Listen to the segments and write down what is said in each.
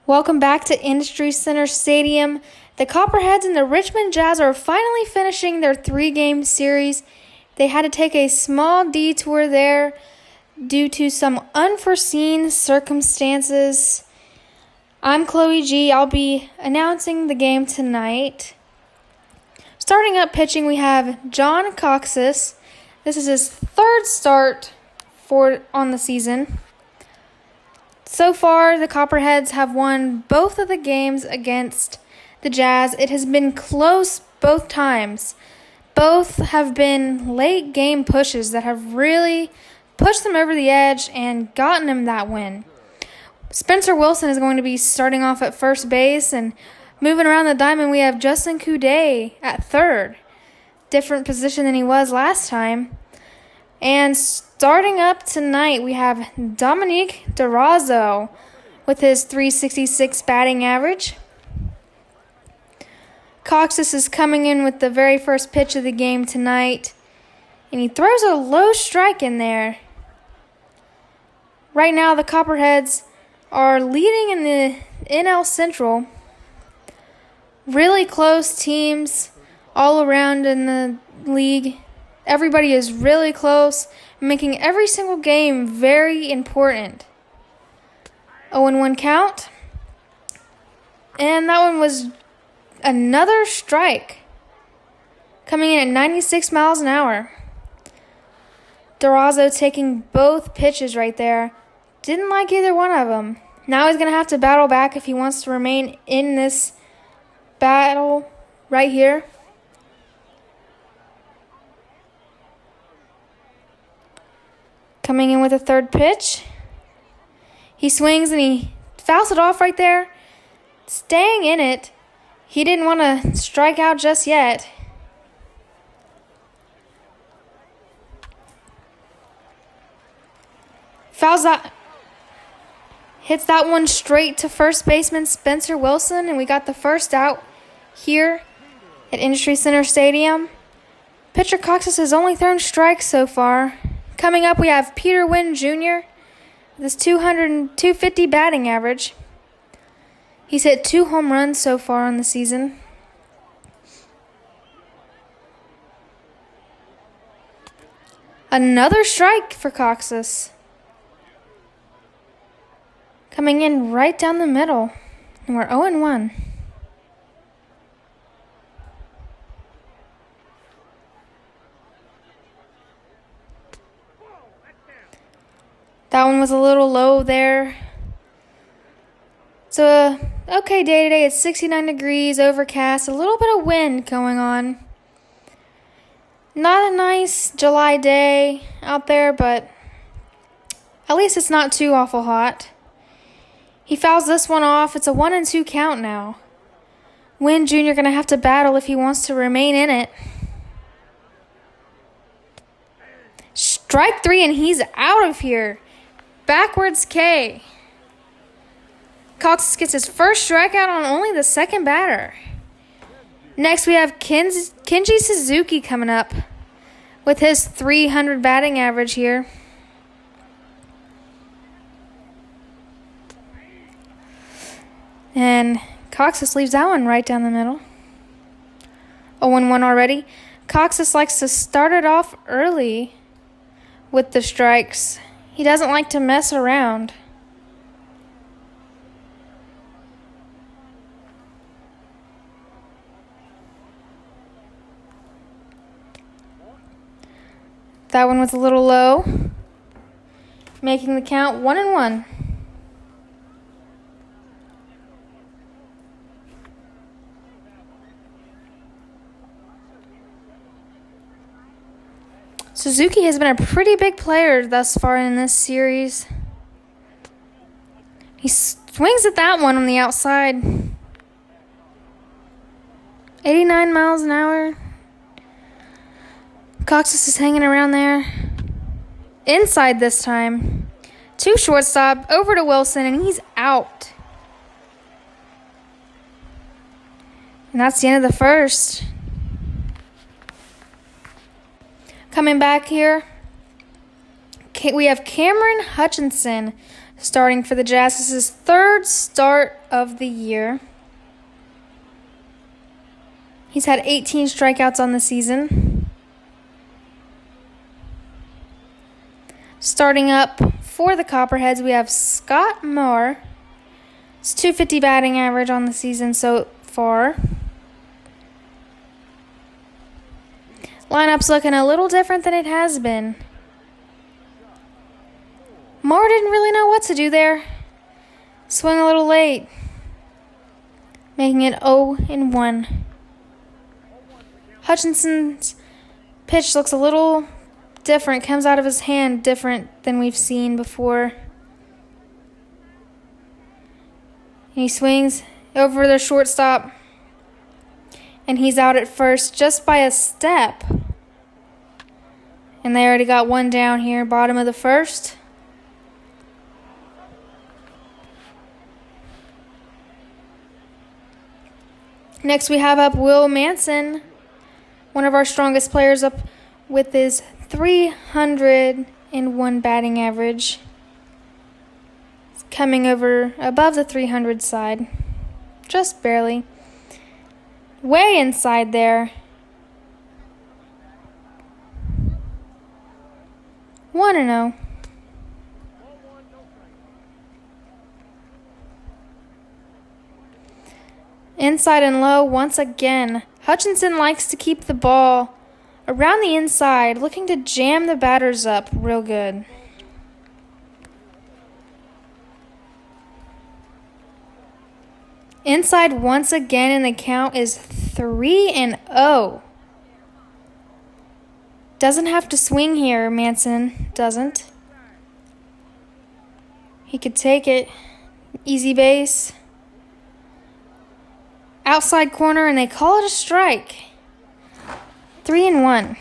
Welcome back to Industry Center Stadium. The Copperheads and the Richmond Jazz are finally finishing their 3-game series. They had to take a small detour there due to some unforeseen circumstances. I'm Chloe G. I'll be announcing the game tonight. Starting up pitching, we have John Coxis. This is his third start on the season. So far, the Copperheads have won both of the games against the Jazz. It has been close both times. Both have been late game pushes that have really pushed them over the edge and gotten them that win. Spencer Wilson is going to be starting off at first base, and moving around the diamond, we have Justin Coudet at third. Different position than he was last time. And starting up tonight, we have Dominique DeRozzo with his .366 batting average. Coxis is coming in with the very first pitch of the game tonight, and he throws a low strike in there. Right now, the Copperheads are leading in the NL Central. Really close teams all around in the league. Everybody is really close, making every single game very important. 0-1 count. And that one was another strike, coming in at 96 miles an hour. DeRozzo taking both pitches right there. Didn't like either one of them. Now he's going to have to battle back if he wants to remain in this battle right here. Coming in with a third pitch. He swings and he fouls it off right there. Staying in it. He didn't want to strike out just yet. Fouls that. Hits that one straight to first baseman Spencer Wilson, and we got the first out here at Industry Center Stadium. Pitcher Coxis has only thrown strikes so far. Coming up, we have Peter Wynn Jr. with his 250 batting average. He's hit 2 home runs so far on the season. Another strike for Coxis. Coming in right down the middle. And we're 0-1. That one was a little low there. It's a okay day today. It's 69 degrees, overcast, a little bit of wind going on. Not a nice July day out there, but at least it's not too awful hot. He fouls this one off. It's a 1-2 count now. Wynn Jr. going to have to battle if he wants to remain in it. Strike 3, and he's out of here. Backwards K. Coxis gets his first strikeout on only the second batter. Next, we have Kenji Suzuki coming up with his .300 batting average here. And Coxis leaves that one right down the middle. 0-1 already. Coxis likes to start it off early with the strikes. He doesn't like to mess around. That one was a little low, making the count 1-1. Suzuki has been a pretty big player thus far in this series. He swings at that one on the outside. 89 miles an hour. Coxis is hanging around there. Inside this time. To shortstop, over to Wilson, and he's out. And that's the end of the first. Coming back here, we have Cameron Hutchinson starting for the Jazz. This is his third start of the year. He's had 18 strikeouts on the season. Starting up for the Copperheads, we have Scott Moore. It's .250 batting average on the season so far. Lineup's looking a little different than it has been. Moore didn't really know what to do there. Swing a little late, making it 0-1. Hutchinson's pitch looks a little different, comes out of his hand different than we've seen before. He swings over the shortstop, and he's out at first just by a step. And they already got one down here, bottom of the first. Next we have up Will Manson, one of our strongest players, up with his 301 batting average. It's coming over above the 300 side, just barely. Way inside there. 1-0. Inside and low once again. Hutchinson likes to keep the ball around the inside, looking to jam the batters up real good. Inside once again, and the count is 3-0. Doesn't have to swing here, Manson doesn't. He could take it. Easy base. Outside corner, and they call it a strike. 3-1.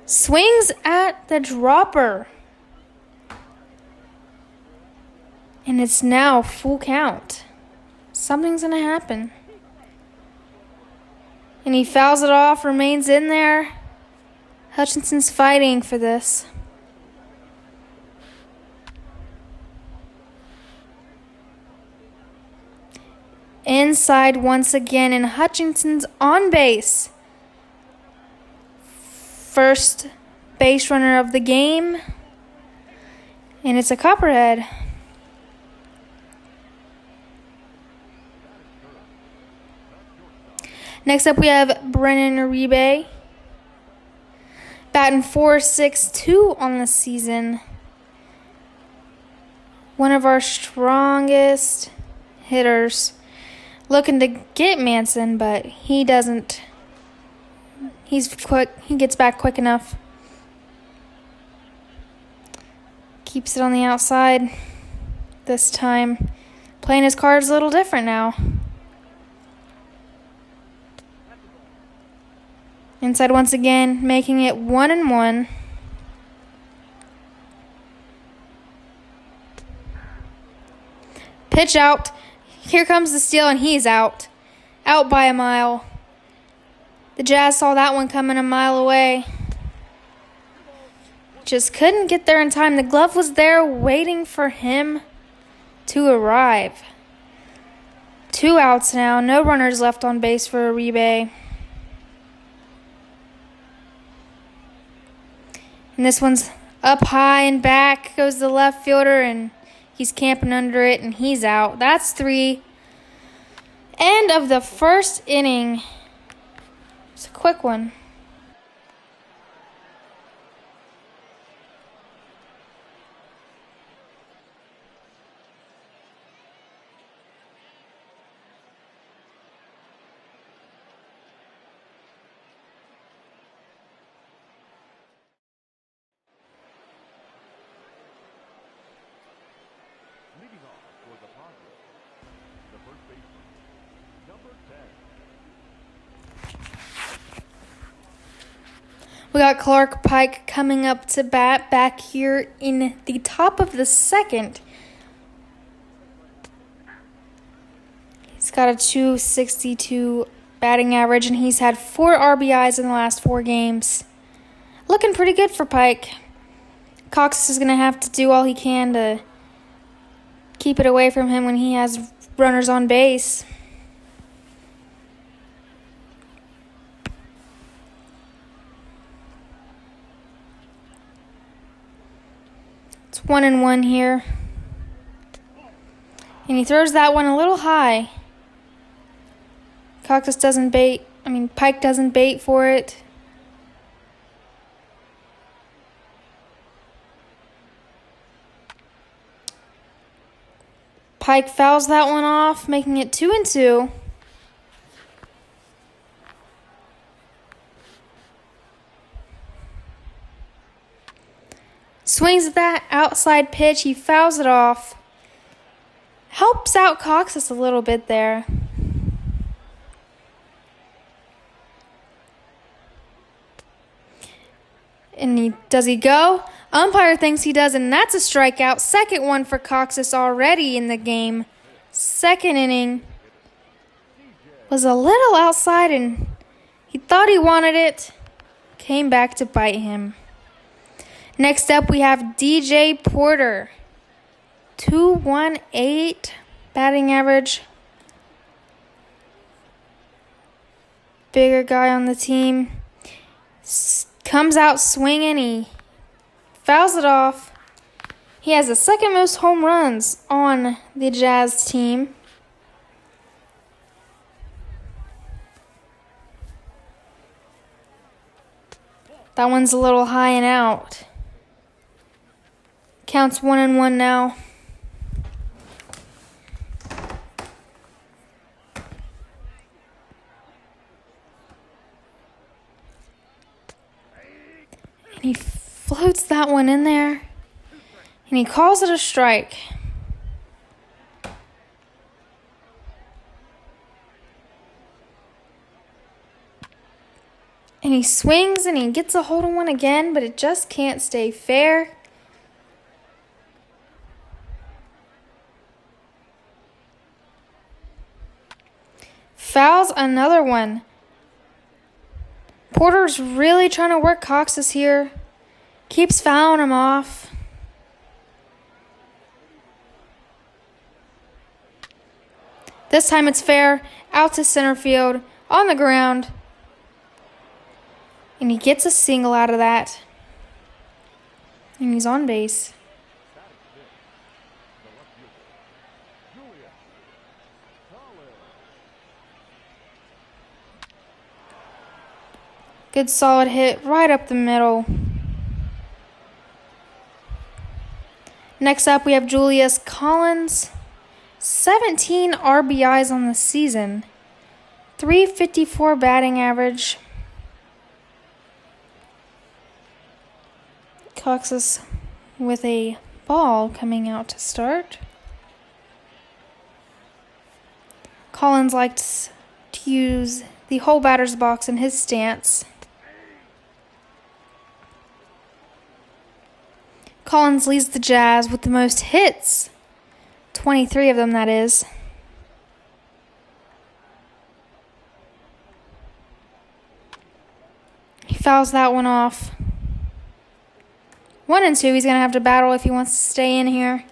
Swings at the dropper. And it's now full count. Something's going to happen. And he fouls it off, remains in there. Hutchinson's fighting for this. Inside once again, and Hutchinson's on base. First base runner of the game. And it's a Copperhead. Next up we have Brennan Uribe. Batting .462 on the season. One of our strongest hitters. Looking to get Manson, but he doesn't. He's quick. He gets back quick enough. Keeps it on the outside this time. Playing his cards a little different now. Inside once again, making it 1-1. Pitch out. Here comes the steal, and he's out. Out by a mile. The Jazz saw that one coming a mile away. Just couldn't get there in time. The glove was there waiting for him to arrive. 2 outs now. No runners left on base for Uribe. And this one's up high and back. Goes the left fielder, and he's camping under it, and he's out. That's 3. End of the first inning. It's a quick one. Leading off for the Padres, the first baseman, number 10. We got Clark Pike coming up to bat back here in the top of the second. He's got a .262 batting average, and he's had 4 RBIs in the last 4 games. Looking pretty good for Pike. Cox is going to have to do all he can to keep it away from him when he has runners on base. It's 1-1 here. And he throws that one a little high. Pike doesn't bait for it. Pike fouls that one off, making it 2-2. Swings at that outside pitch. He fouls it off. Helps out Coxus a little bit there. And does he go? Umpire thinks he does, and that's a strikeout. Second one for Coxus already in the game. Second inning. Was a little outside, and he thought he wanted it. Came back to bite him. Next up, we have DJ Porter. 218 batting average. Bigger guy on the team. Comes out swinging. He fouls it off. He has the second most home runs on the Jazz team. That one's a little high and out. Counts 1-1 now. And he floats that one in there. And he calls it a strike. And he swings and he gets a hold of one again, but it just can't stay fair. Fouls another one. Porter's really trying to work Coxus here. Keeps fouling him off. This time it's fair. Out to center field. On the ground. And he gets a single out of that. And he's on base. Good solid hit right up the middle. Next up, we have Julius Collins. 17 RBIs on the season. 354 batting average. Coxus with a ball coming out to start. Collins likes to use the whole batter's box in his stance. Collins leads the Jazz with the most hits. 23 of them, that is. He fouls that one off. 1-2, he's going to have to battle if he wants to stay in here.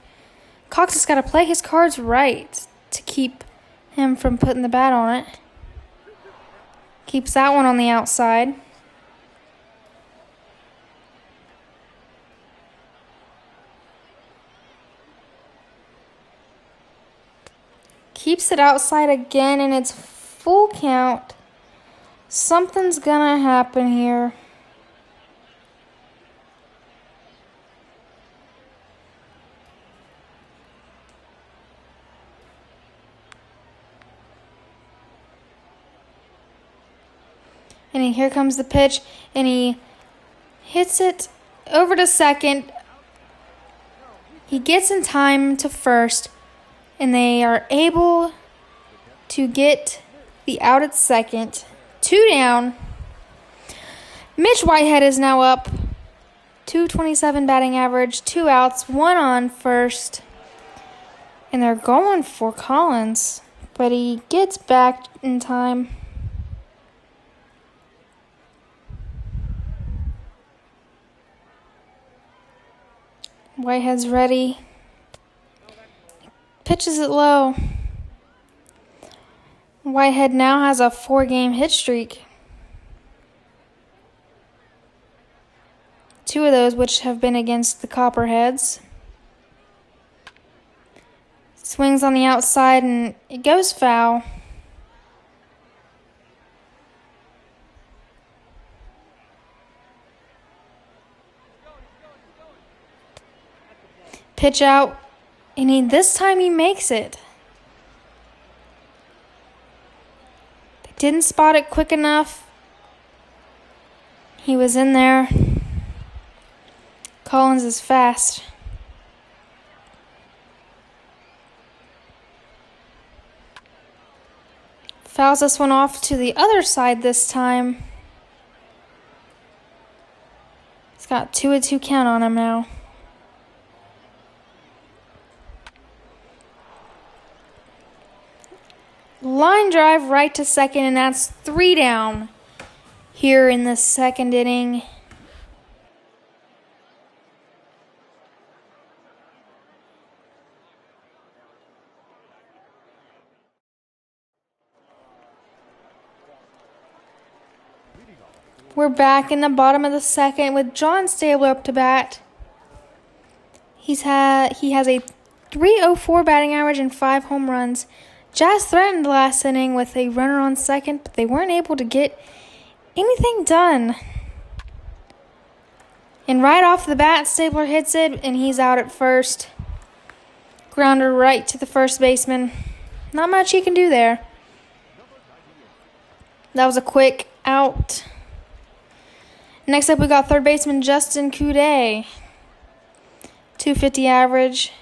Cox has got to play his cards right to keep him from putting the bat on it. Keeps that one on the outside. Keeps it outside again, and it's full count. Something's going to happen here. And here comes the pitch, and he hits it over to second. He gets in time to first, and they are able to get the out at second. 2 down. Mitch Whitehead is now up. 227 batting average, 2 outs, 1 on first. And they're going for Collins, but he gets back in time. Whitehead's ready. Pitches it low. Whitehead now has a 4-game hit streak. 2 of those which have been against the Copperheads. Swings on the outside and it goes foul. Pitch out, and this time he makes it. They didn't spot it quick enough. He was in there. Collins is fast. Fouls this one off to the other side this time. He's got 2-2 count on him now. Line drive right to second, and that's 3 down here in the second inning. We're back in the bottom of the second with John Stabler up to bat. He has a .304 batting average and 5 home runs. Jazz threatened last inning with a runner on second, but they weren't able to get anything done. And right off the bat, Stabler hits it, and he's out at first. Grounder right to the first baseman. Not much he can do there. That was a quick out. Next up, we got third baseman Justin Coudet. .250 average.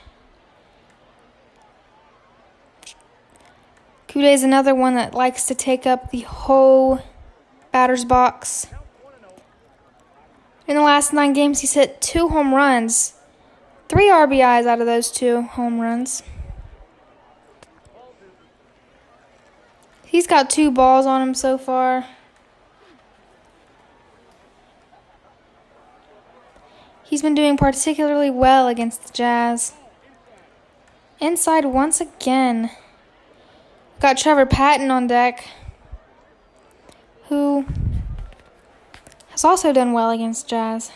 Coudet's another one that likes to take up the whole batter's box. In the last 9 games, he's hit 2 home runs. 3 RBIs out of those 2 home runs. He's got 2 balls on him so far. He's been doing particularly well against the Jazz. Inside once again. Got Trevor Patton on deck, who has also done well against Jazz.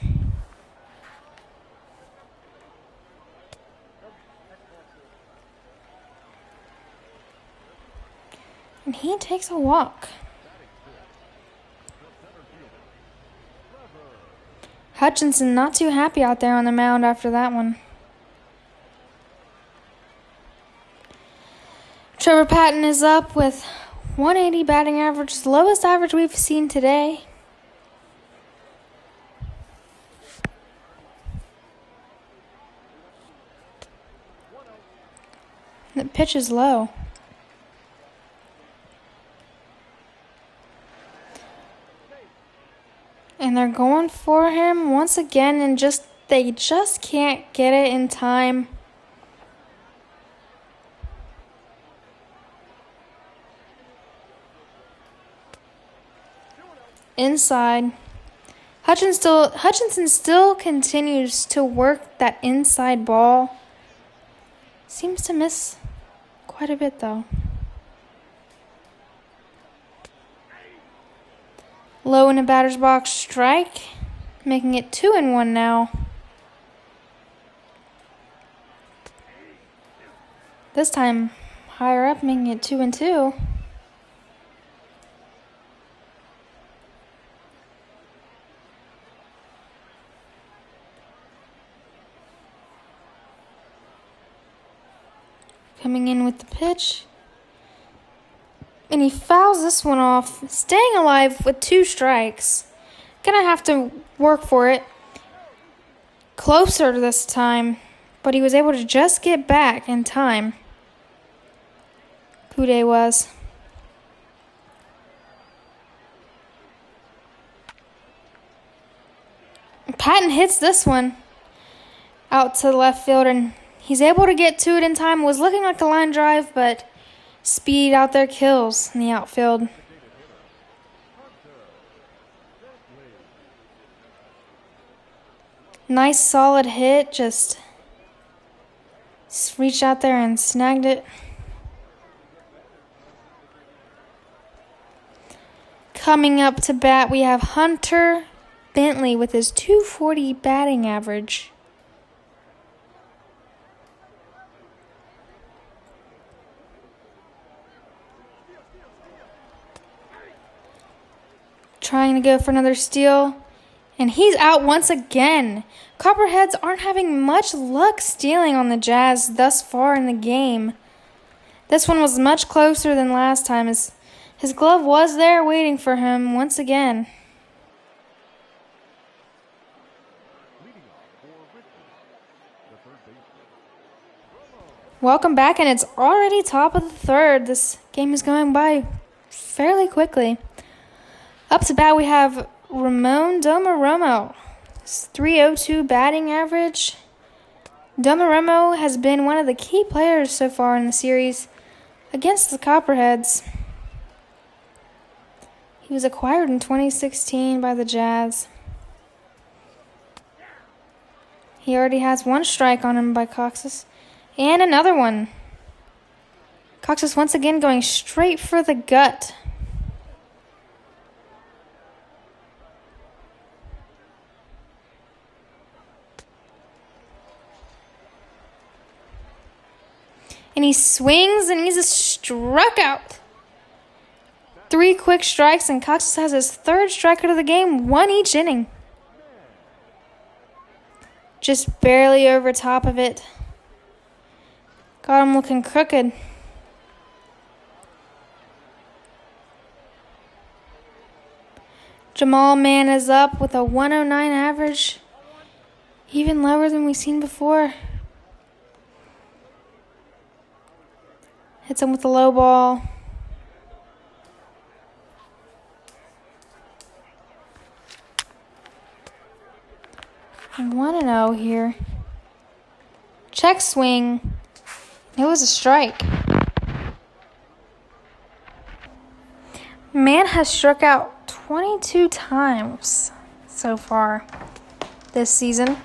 And he takes a walk. Hutchinson not too happy out there on the mound after that one. Trevor Patton is up with 180 batting average, the lowest average we've seen today. The pitch is low. And they're going for him once again, and they just can't get it in time. Inside. Hutchinson still continues to work that inside ball. Seems to miss quite a bit, though. Low in the batter's box, strike, making it 2-1 now. This time higher up, making it 2-2. Coming in with the pitch. And he fouls this one off, staying alive with 2 strikes. Gonna have to work for it. Closer this time, but he was able to just get back in time. Coudet was. Patton hits this one out to the left field, and he's able to get to it in time. It was looking like a line drive, but speed out there kills in the outfield. Nice solid hit, just Just reached out there and snagged it. Coming up to bat, we have Hunter Bentley with his .240 batting average. Trying to go for another steal, and he's out once again. Copperheads aren't having much luck stealing on the Jazz thus far in the game. This one was much closer than last time, as his glove was there waiting for him once again. Leading off for Richmond, the third baseman. Welcome back, and it's already top of the third. This game is going by fairly quickly. Up to bat, we have Ramon Domaromo. His .302 batting average. Domaromo has been one of the key players so far in the series against the Copperheads. He was acquired in 2016 by the Jazz. He already has one strike on him by Coxus, and another one. Coxus once again going straight for the gut. And he swings, and he's struck out. 3 quick strikes, and Coxus has his third strikeout of the game, 1 each inning. Just barely over top of it. Got him looking crooked. Jamal Mann is up with a .109 average, even lower than we've seen before. Hits him with a low ball. And 1-0 here. Check swing. It was a strike. Man has struck out 22 times so far this season.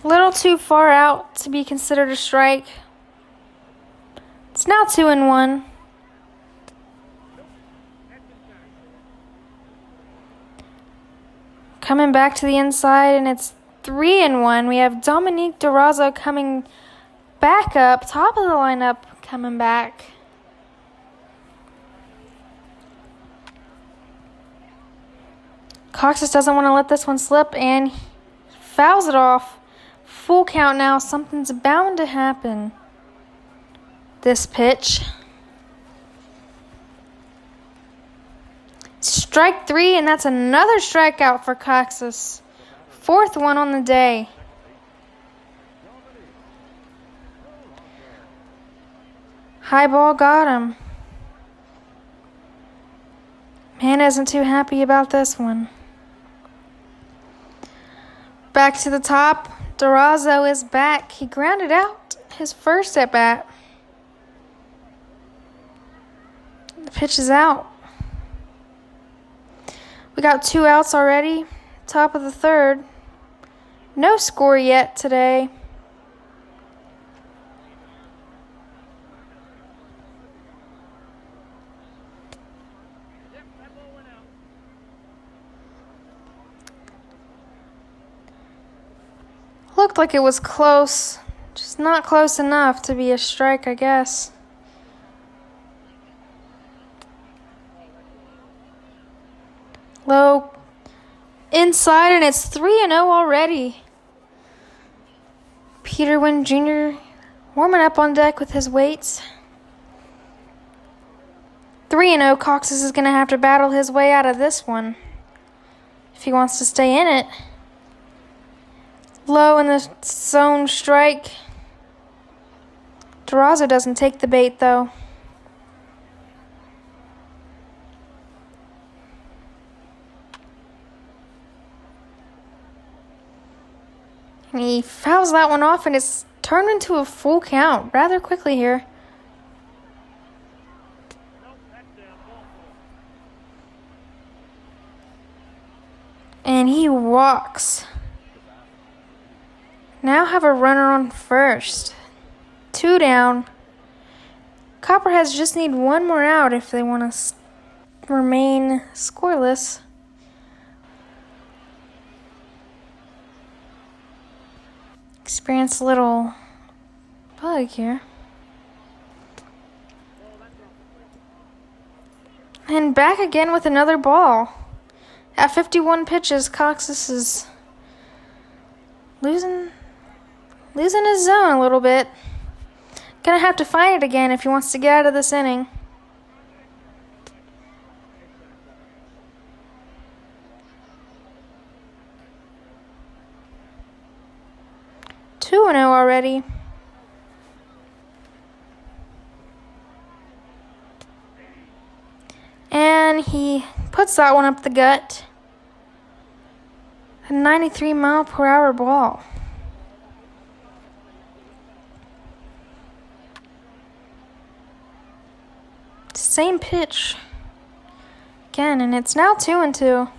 A little too far out to be considered a strike. It's now 2-1. Coming back to the inside, and it's 3-1. We have Dominique Durazo coming back up, top of the lineup, coming back. Coxus doesn't want to let this one slip, and fouls it off. Full count now. Something's bound to happen this pitch. Strike 3, and that's another strikeout for Coxus. 4th one on the day. High ball got him. Man isn't too happy about this one. Back to the top. Durazo is back. He grounded out his first at bat. The pitch is out. We got 2 outs already. Top of the third. No score yet today. Looked like it was close. Just not close enough to be a strike, I guess. Low inside, and it's 3-0 already. Peter Wynn Jr. warming up on deck with his weights. 3-0. Coxus is going to have to battle his way out of this one if he wants to stay in it. Low in the zone strike. Durazo doesn't take the bait, though. And he fouls that one off, and it's turned into a full count rather quickly here. And he walks. Now have a runner on first. 2 down. Copperheads just need one more out if they want to remain scoreless. Experience a little bug here. And back again with another ball. At 51 pitches, Coxus is losing his zone a little bit. Gonna have to find it again if he wants to get out of this inning. Two 2-0 already. And he puts that one up the gut. A 93-mile-per-hour ball. Same pitch. Again, and it's now 2-2.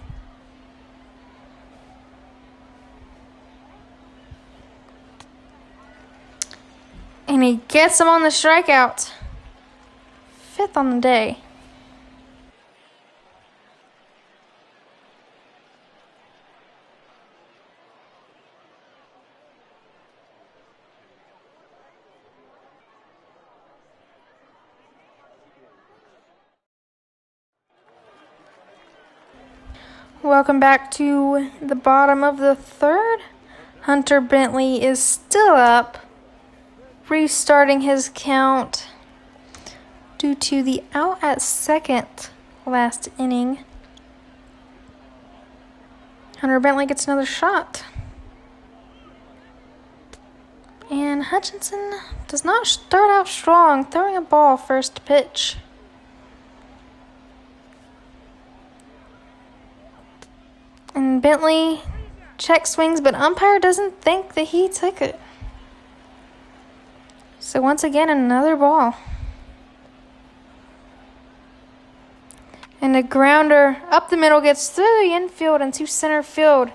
And he gets him on the strikeout. 5th on the day. Welcome back to the bottom of the 3rd. Hunter Bentley is still up, restarting his count due to the out at second last inning. Hunter Bentley gets another shot. And Hutchinson does not start out strong, throwing a ball first pitch. And Bentley check swings, but umpire doesn't think that he took it. So once again, another ball. And a grounder up the middle gets through the infield and to center field,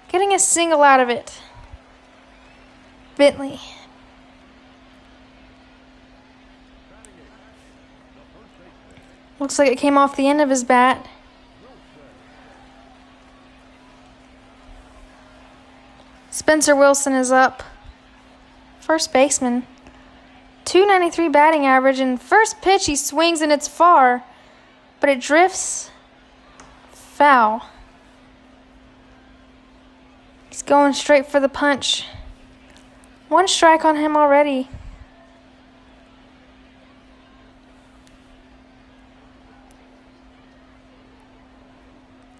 getting a single out of it. Bentley. Looks like it came off the end of his bat. Spencer Wilson is up. First baseman. .293 batting average, and first pitch he swings and it's far, but it drifts foul. He's going straight for the punch. 1 strike on him already.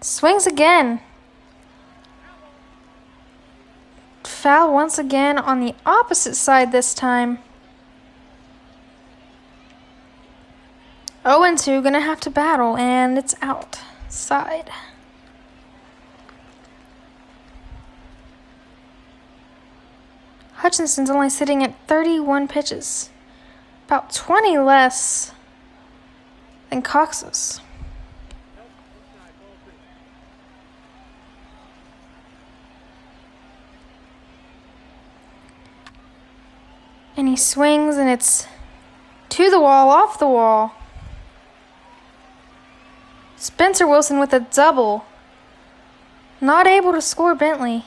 Swings again. Foul once again on the opposite side this time. 0-2, gonna have to battle, and it's outside. Hutchinson's only sitting at 31 pitches, about 20 less than Cox's. And he swings, and it's to the wall, off the wall. Spencer Wilson with a double. Not able to score Bentley.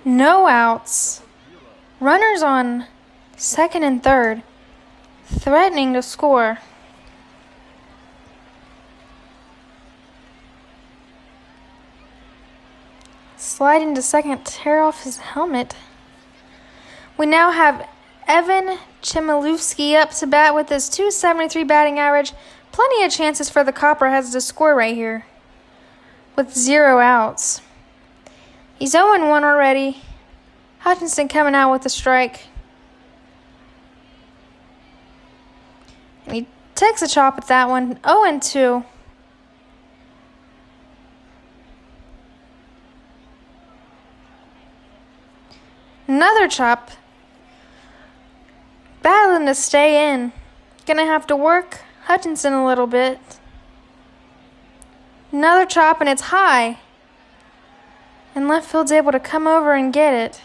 No outs. Runners on second and third. Threatening to score. Sliding to second, tear off his helmet. We now have Evan Chmielewski up to bat with his .273 batting average. Plenty of chances for the Copperheads to score right here with 0 outs. He's 0-1 already. Hutchinson coming out with a strike. And he takes a chop at that one. 0-2. Another chop. Battling to stay in. Gonna have to work Hutchinson a little bit. Another chop, and it's high. And left field's able to come over and get it.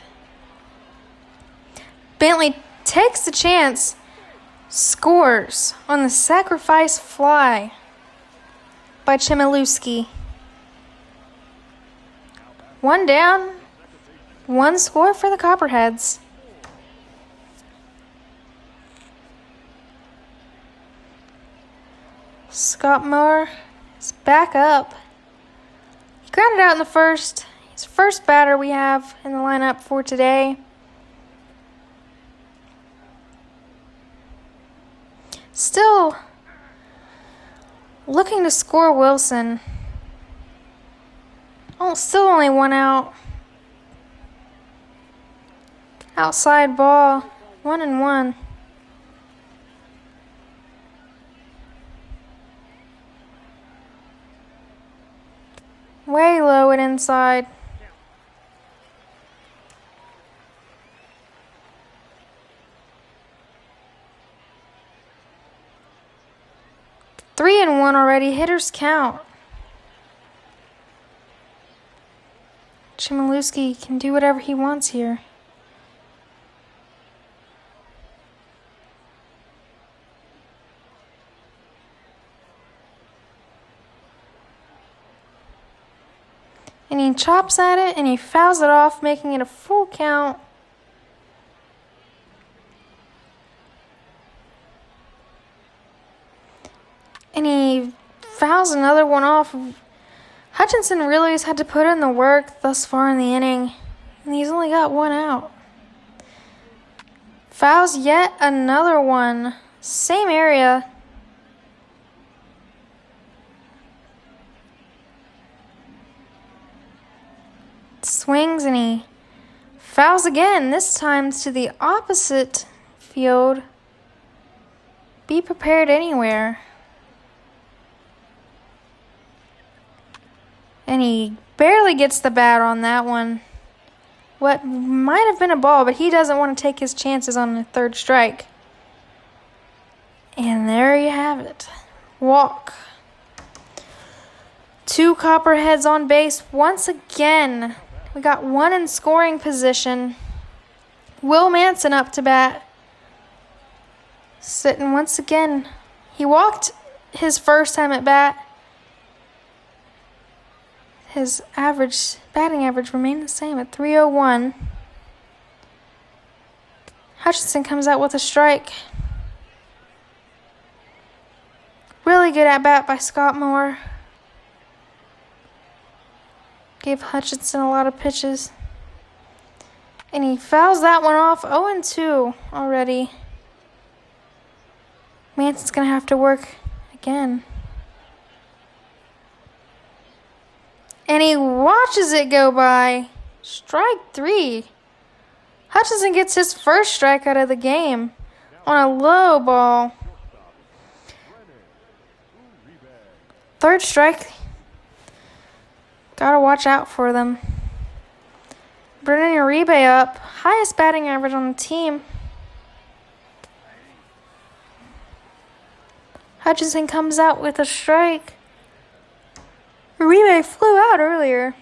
Bentley takes the chance, scores on the sacrifice fly by Chmielewski. 1 down, 1 score for the Copperheads. Scott Moore is back up. He grounded out in the first. He's the first batter we have in the lineup for today. Still looking to score Wilson. Oh, still only 1 out. Outside ball, 1-1. Way low and inside. Three and 1 already. Hitters count. Chmielewski can do whatever he wants here. And he chops at it and he fouls it off, making it a full count. And he fouls another one off. Hutchinson really has had to put in the work thus far in the inning, and he's only got 1 out. Fouls yet another one. Same area. Swings and he fouls again, this time to the opposite field. Be prepared anywhere. And he barely gets the bat on that one. What might have been a ball, but he doesn't want to take his chances on the 3rd strike. And there you have it. Walk. 2 Copperheads on base once again. We got 1 in scoring position. Will Manson up to bat. Sitting once again. He walked his first time at bat. His batting average remained the same at .301. Hutchinson comes out with a strike. Really good at bat by Scott Moore. Gave Hutchinson a lot of pitches. And he fouls that one off. 0-2 already. Manson's going to have to work again. And he watches it go by. Strike 3. Hutchinson gets his first strikeout of the game on a low ball. 3rd strike. Gotta watch out for them. Brennan Uribe up. Highest batting average on the team. Hutchinson comes out with a strike. Uribe flew out earlier.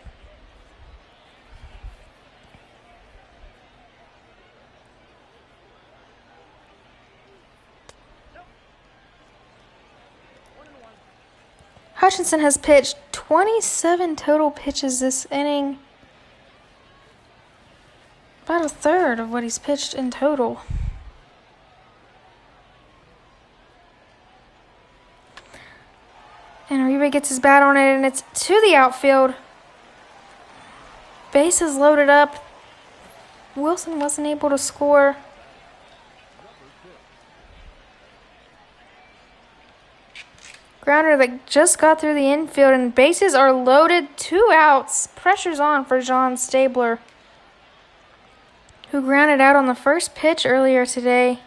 Hutchinson has pitched 27 total pitches this inning. About a third of what he's pitched in total. And Uribe gets his bat on it, and it's to the outfield. Bases loaded up. Wilson wasn't able to score. Grounder that just got through the infield, and bases are loaded. 2 outs. Pressure's on for John Stabler, who grounded out on the first pitch earlier today.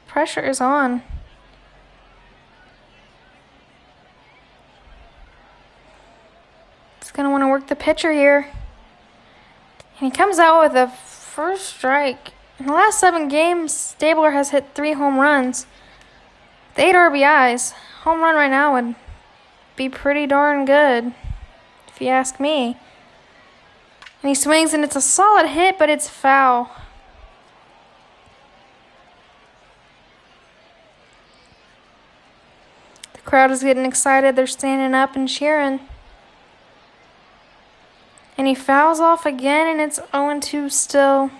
Pressure is on. He's going to want to work the pitcher here. And he comes out with a first strike. In the last 7 games, Stabler has hit 3 home runs with 8 RBIs. Home run right now would be pretty darn good, if you ask me. And he swings, and it's a solid hit, but it's foul. The crowd is getting excited. They're standing up and cheering. And he fouls off again, and it's 0-2 still.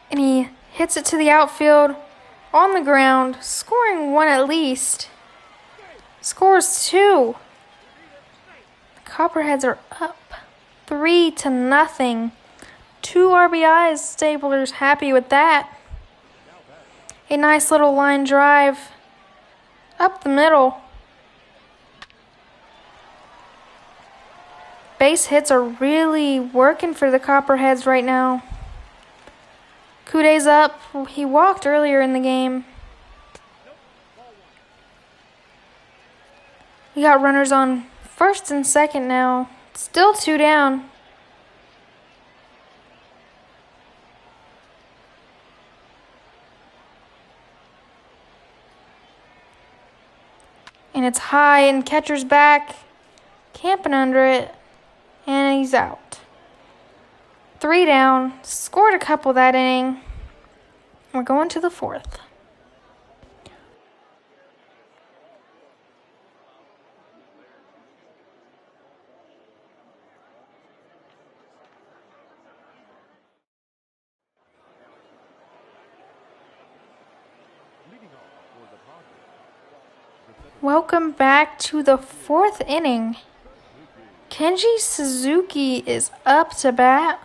And he hits it to the outfield on the ground, scoring 1 at least. Scores 2. The Copperheads are up 3-0. 2 RBIs. Stabler's happy with that. A nice little line drive up the middle. Base hits are really working for the Copperheads right now. Kuday's up. He walked earlier in the game. We got runners on first and second now. Still 2 down. And it's high, and catcher's back, camping under it, and he's out. 3 down. Scored a couple that inning. We're going to the 4th. Leading off for the Padres. Welcome back to the 4th inning. Kenji Suzuki is up to bat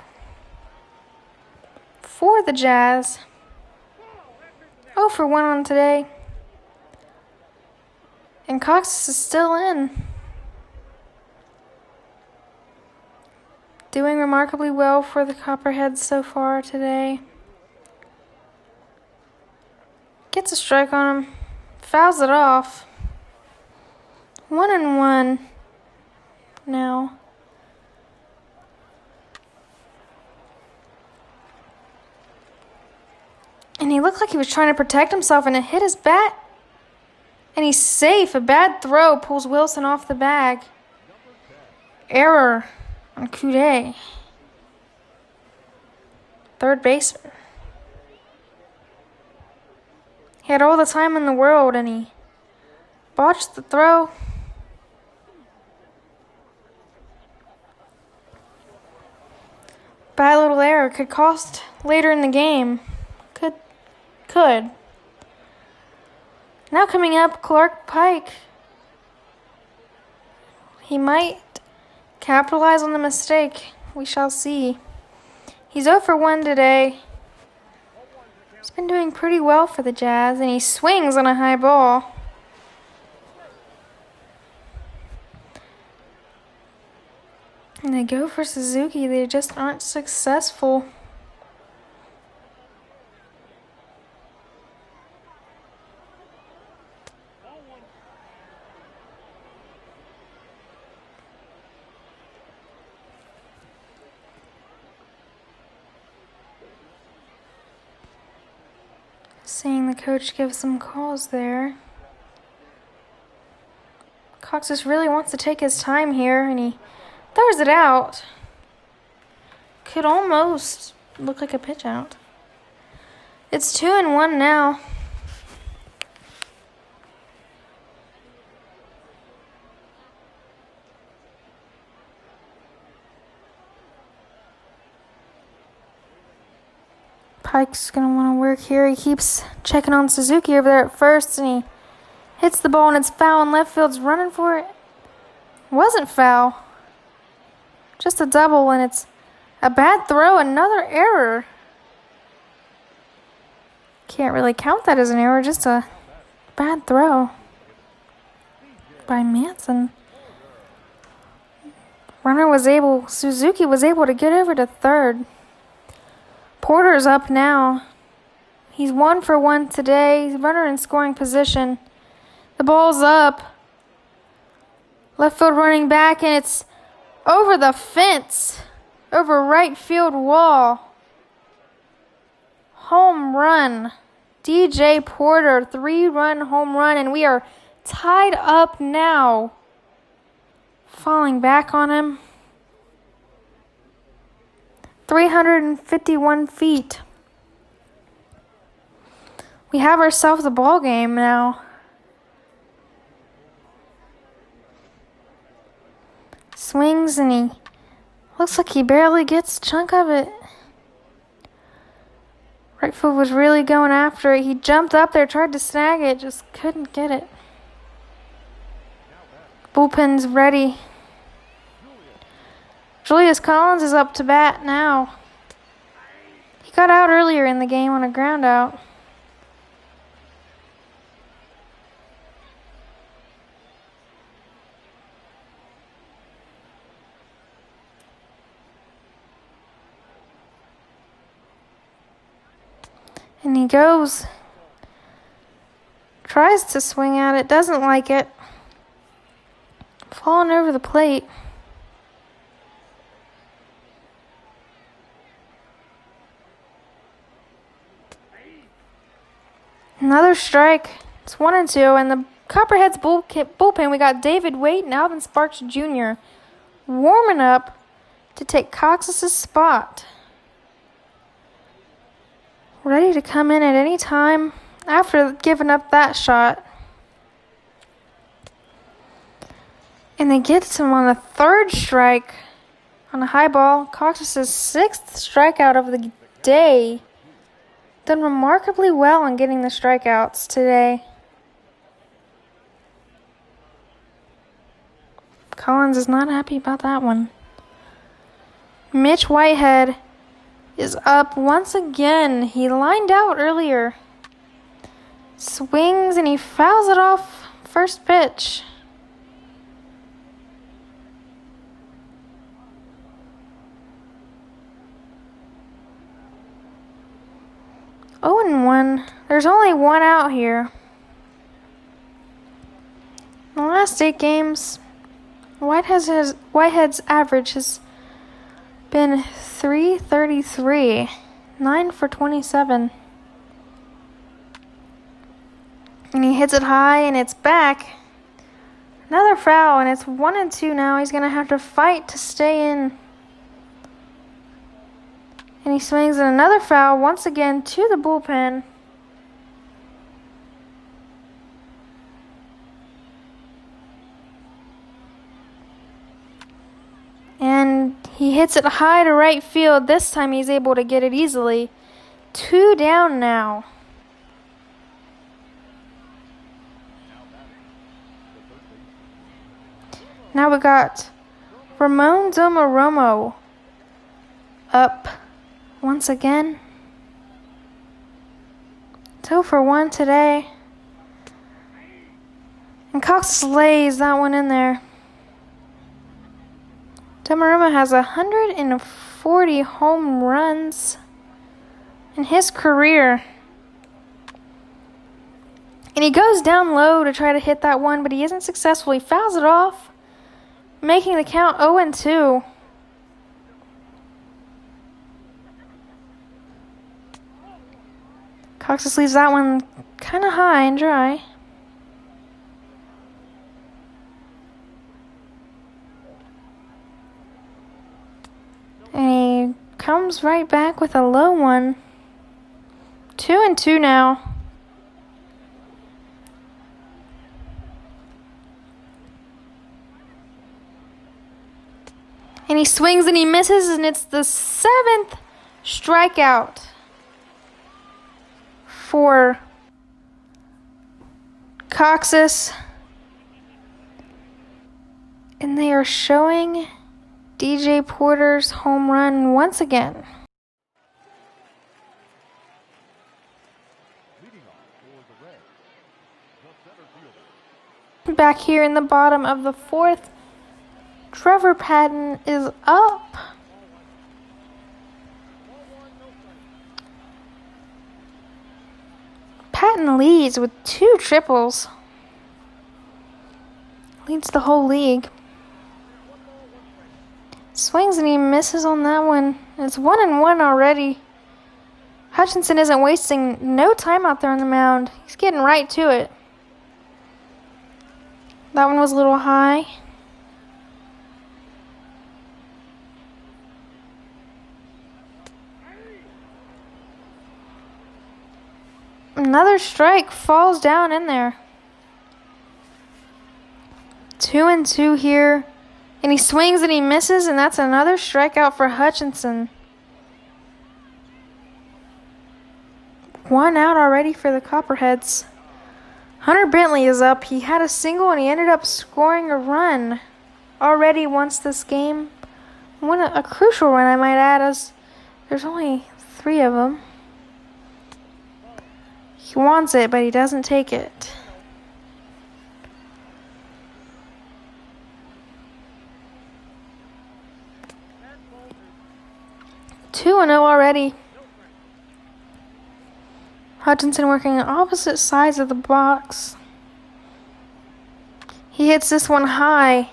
for the Jazz. 0 for 1 on today. And Cox is still in. Doing remarkably well for the Copperheads so far today. Gets a strike on him. Fouls it off. 1-1 now. And he looked like he was trying to protect himself, and it hit his bat. And he's safe. A bad throw pulls Wilson off the bag. Error on Coudet. Third baseman. He had all the time in the world, and he botched the throw. Bad little error could cost later in the game. Could. Now coming up, Clark Pike. He might capitalize on the mistake. We shall see. He's 0 for 1 today. He's been doing pretty well for the Jazz, and he swings on a high ball. And they go for Suzuki. They just aren't successful. Seeing the coach give some calls there. Cox just really wants to take his time here, and he throws it out. Could almost look like a pitch out. It's 2-1 now. Pike's going to want to work here. He keeps checking on Suzuki over there at first, and he hits the ball, and it's foul, and left field's running for it. Wasn't foul. Just a double, and it's a bad throw, another error. Can't really count that as an error, just a bad throw by Manson. Suzuki was able to get over to third. Porter's up now. He's 1 for 1 today. He's runner in scoring position. The ball's up. Left field running back, and it's Over the fence. Over right field wall. Home run. DJ Porter, 3-run home run, and we are tied up now. Falling back on him. 351 feet. We have ourselves a ball game now. Swings and he looks like he barely gets a chunk of it. Right foot was really going after it. He jumped up there, tried to snag it, just couldn't get it. Bullpen's ready. Julius Collins is up to bat now. He got out earlier in the game on a ground out. And he goes, tries to swing at it, doesn't like it. Falling over the plate. Another strike. It's 1-2. And the Copperheads bullpen, we got David Waite and Alvin Sparks Jr. warming up to take Cox's spot. Ready to come in at any time after giving up that shot. And they get to him on the third strike on a high ball. Cox's 6th strikeout of the day. Done remarkably well on getting the strikeouts today. Collins is not happy about that one. Mitch Whitehead is up once again. He lined out earlier. Swings and he fouls it off first pitch. Oh, and 1. There's only 1 out here. In the last 8 games, Whitehead's average has been .333, 9 for 27. And he hits it high and it's back. Another foul and it's 1-2 now. He's going to have to fight to stay in. And he swings at another foul once again to the bullpen. And he hits it high to right field. This time he's able to get it easily. 2 down now. Now we got Ramon Zamoromo up once again. 2 for 1 today. And Cox lays that one in there. Zamoromo has 140 home runs in his career. And he goes down low to try to hit that one, but he isn't successful. He fouls it off, making the count 0-2. Cox just leaves that one kind of high and dry. And he comes right back with a low one. 2-2 now. And he swings and he misses, and it's the 7th strikeout for Cox's. And they are showing DJ Porter's home run once again. Leading off for the Reds, the center fielder. Back here in the bottom of the 4th, Trevor Patton is up. Patton leads with 2 triples. Leads the whole league. Swings and he misses on that one. It's 1-1 already. Hutchinson isn't wasting no time out there on the mound. He's getting right to it. That one was a little high. Another strike falls down in there. 2-2 here. And he swings and he misses, and that's another strikeout for Hutchinson. 1 out already for the Copperheads. Hunter Bentley is up. He had a single and he ended up scoring a run already once this game. A crucial run, I might add, as there's only 3 of them. He wants it, but he doesn't take it. Two and 0 already. Hutchinson working on opposite sides of the box. He hits this one high.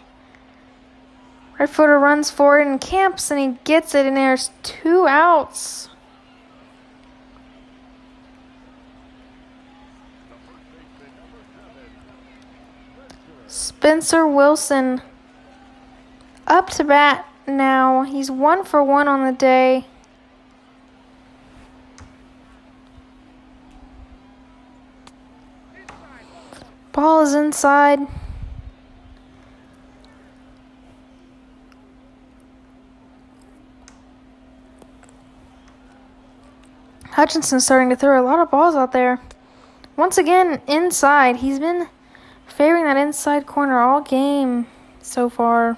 Right fielder runs forward and camps, and he gets it, and there's 2 outs. Spencer Wilson up to bat now. He's 1 for 1 on the day. Ball is inside. Hutchinson's starting to throw a lot of balls out there. Once again, inside. He's been favoring that inside corner all game so far.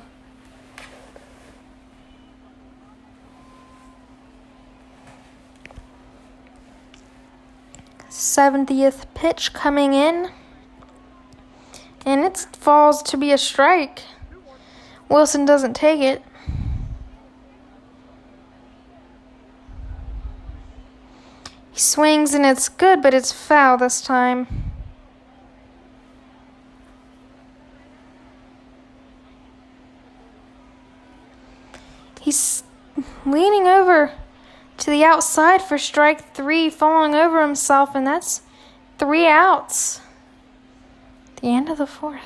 Seventieth pitch coming in. And it falls to be a strike. Wilson doesn't take it. He swings and it's good, but it's foul this time. He's leaning over to the outside for strike 3, falling over himself, and that's 3 outs. The end of the 4th.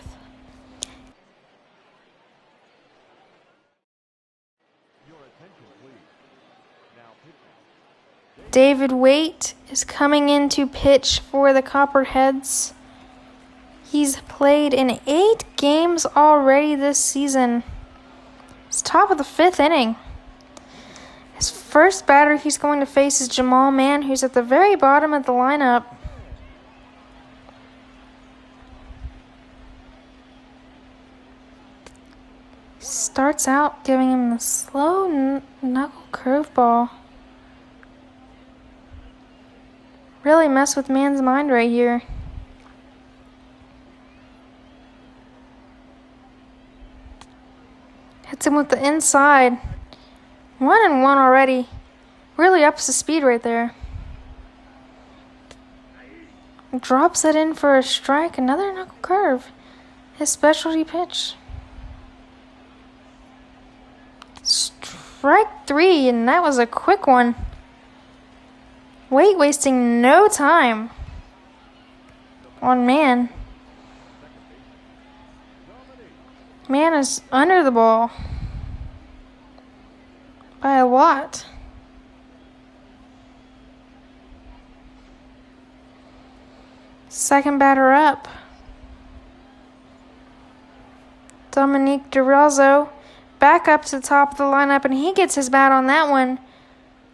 David Waite is coming in to pitch for the Copperheads. He's played in 8 games already this season. It's top of the 5th inning. His first batter he's going to face is Jamal Mann, who's at the very bottom of the lineup. Starts out giving him the slow knuckle curveball. Really mess with Mann's mind right here. Hits him with the inside. 1-1 already. Really ups the speed right there. Drops it in for a strike. Another knuckle curve. His specialty pitch. Strike 3, and that was a quick one. Waite wasting no time on Mann. Mann is under the ball by a lot. Second batter up. Dominique DeRozzo back up to the top of the lineup, and he gets his bat on that one.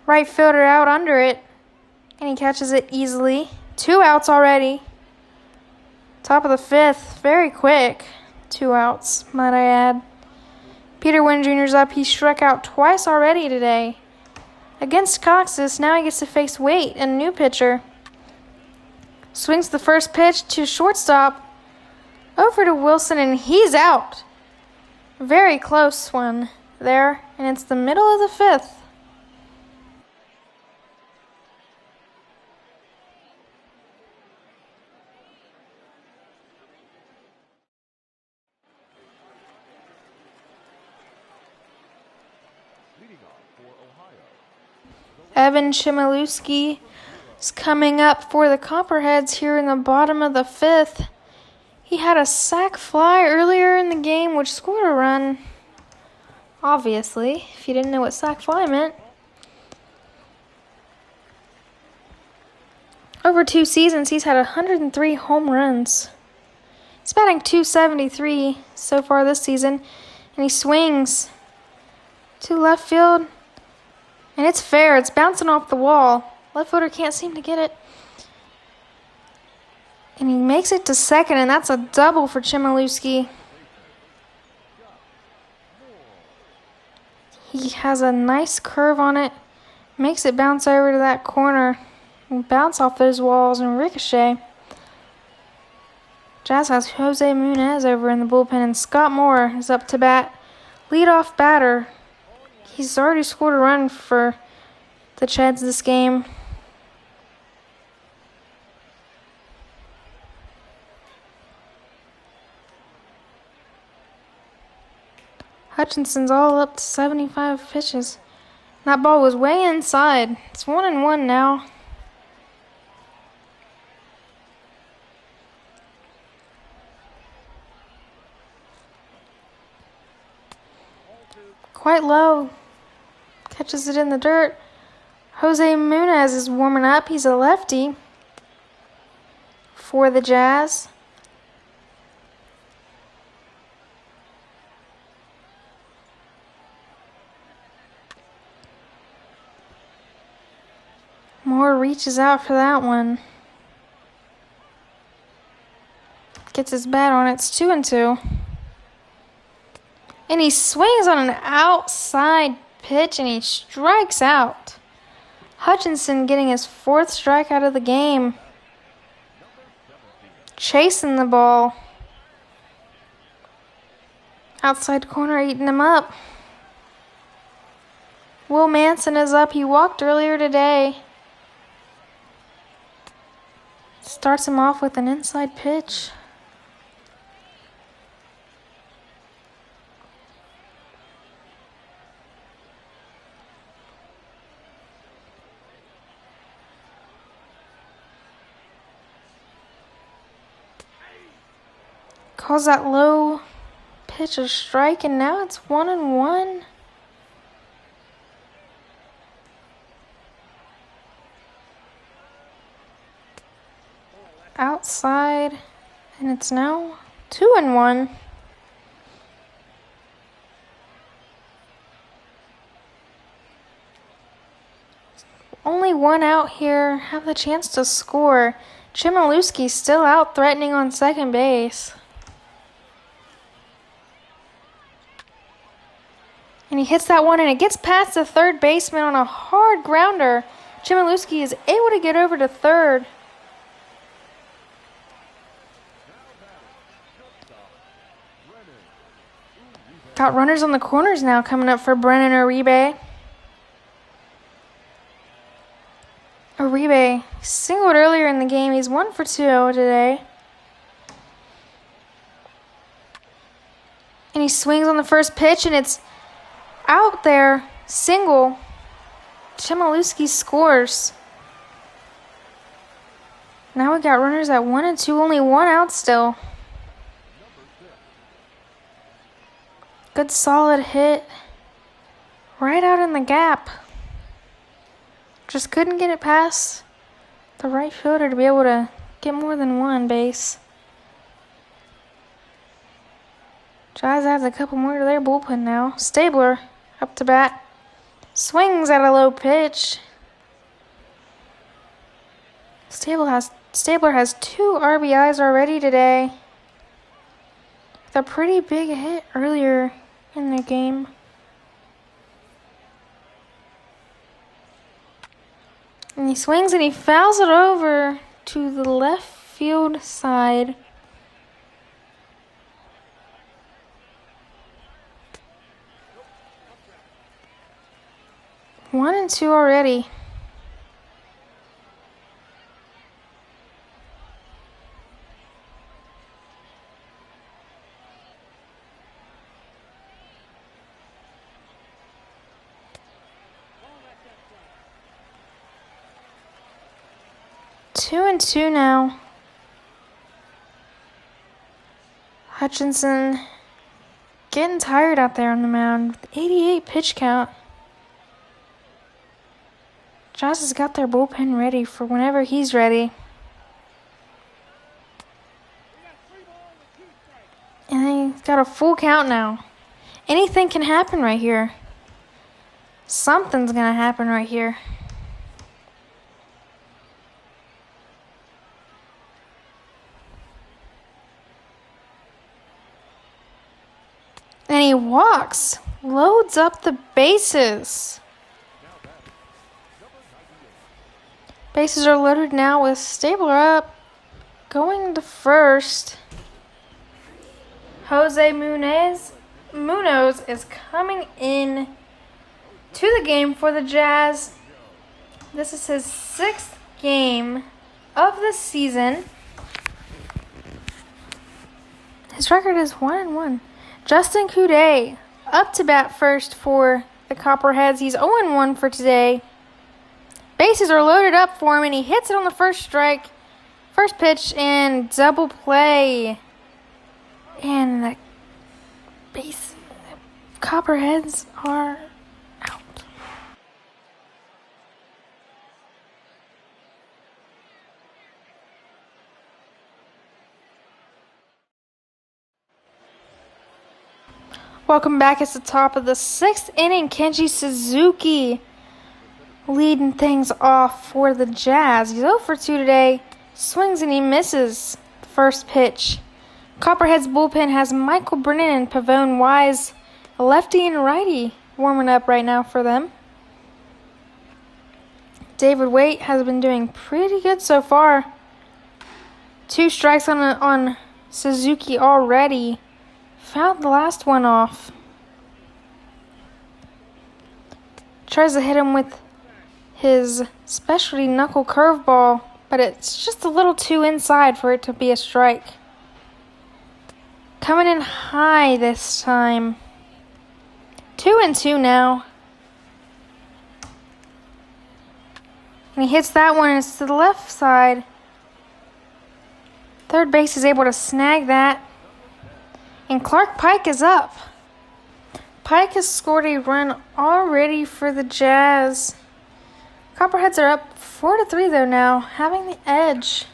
Right fielder out under it, and he catches it easily. 2 outs already. Top of the 5th, very quick. 2 outs, might I add. Peter Wynn Jr.'s up. He struck out twice already today. Against Cox's, now he gets to face Waite, a new pitcher. Swings the first pitch to shortstop. Over to Wilson, and he's out. Very close one there, and it's the middle of the 5th. Evan Chmielewski is coming up for the Copperheads here in the bottom of the 5th. He had a sac fly earlier in the game, which scored a run. Obviously, if you didn't know what sac fly meant. Over 2 seasons, he's had 103 home runs. He's batting .273 so far this season, and he swings to left field, and it's fair. It's bouncing off the wall. Left fielder can't seem to get it. And he makes it to second, and that's a double for Chmielewski. He has a nice curve on it, makes it bounce over to that corner, and bounce off those walls and ricochet. Jazz has Jose Munez over in the bullpen, and Scott Moore is up to bat. Leadoff batter. He's already scored a run for the Cheds this game. Hutchinson's all up to 75 pitches. That ball was way inside. It's 1-1 now. Quite low. Catches it in the dirt. Jose Munez is warming up. He's a lefty for the Jazz. Moore reaches out for that one. Gets his bat on it. It's 2-2. And he swings on an outside pitch and he strikes out. Hutchinson getting his 4th strikeout of the game. Chasing the ball. Outside corner eating him up. Will Manson is up. He walked earlier today. Starts him off with an inside pitch. Calls that low pitch a strike, and now it's 1-1. Outside, and it's now 2-1. Only one out here. Have the chance to score. Chmielewski's still out threatening on second base. And he hits that one, and it gets past the third baseman on a hard grounder. Chmielewski is able to get over to third. Got runners on the corners now coming up for Brennan Uribe. Uribe singled earlier in the game. He's 1 for 2 today. And he swings on the first pitch, and it's out there. Single. Chmielewski scores. Now we got runners at 1 and 2. Only one out still. Good solid hit. Right out in the gap. Just couldn't get it past the right fielder to be able to get more than one base. Jazz adds a couple more to their bullpen now. Stabler up to bat. Swings at a low pitch. Stabler has 2 RBIs already today. With a pretty big hit earlier in the game. And he swings and he fouls it over to the left field side. One and 2 already. 2-2 now. Hutchinson getting tired out there on the mound with 88 pitch count. Jazz has got their bullpen ready for whenever he's ready. And they got a full count now. Anything can happen right here. Something's gonna happen right here. And he walks, loads up the bases. Bases are loaded now with Stabler up, going to first. Jose Munoz is coming in to the game for the Jazz. This is his 6th game of the season. His record is 1-1. Justin Coudet up to bat first for the Copperheads. He's 0-1 for today. Bases are loaded up for him, and he hits it on the first pitch, and double play. And the Copperheads are out. Welcome back. It's the top of the 6th inning. Kenji Suzuki leading things off for the Jazz. He's 0 for 2 today. Swings and he misses the first pitch. Copperheads bullpen has Michael Brennan and Pavone Wise, a lefty and righty, warming up right now for them. David Waite has been doing pretty good so far. 2 strikes on Suzuki already. Fouled the last one off. Tries to hit him with his specialty knuckle curveball, but it's just a little too inside for it to be a strike. Coming in high this time. 2-2 now. And he hits that one, and it's to the left side. Third base is able to snag that. And Clark Pike is up. Pike has scored a run already for the Jazz. Copperheads are up 4-3 though now, having the edge.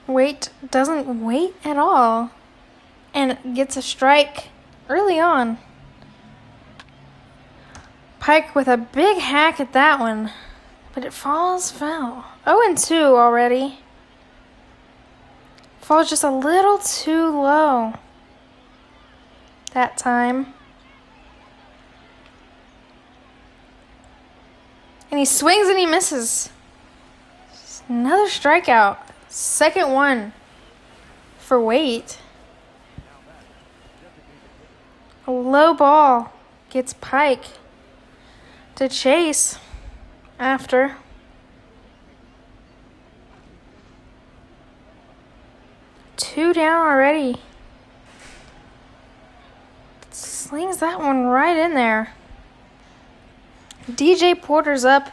Waite doesn't wait at all and gets a strike early on. Pike with a big hack at that one, but it falls foul. 0-2 already. Falls just a little too low that time. And he swings and he misses. Just another strikeout. Second one for Waite. A low ball gets Pike to chase after. Two down already. Slings that one right in there. DJ Porter's up.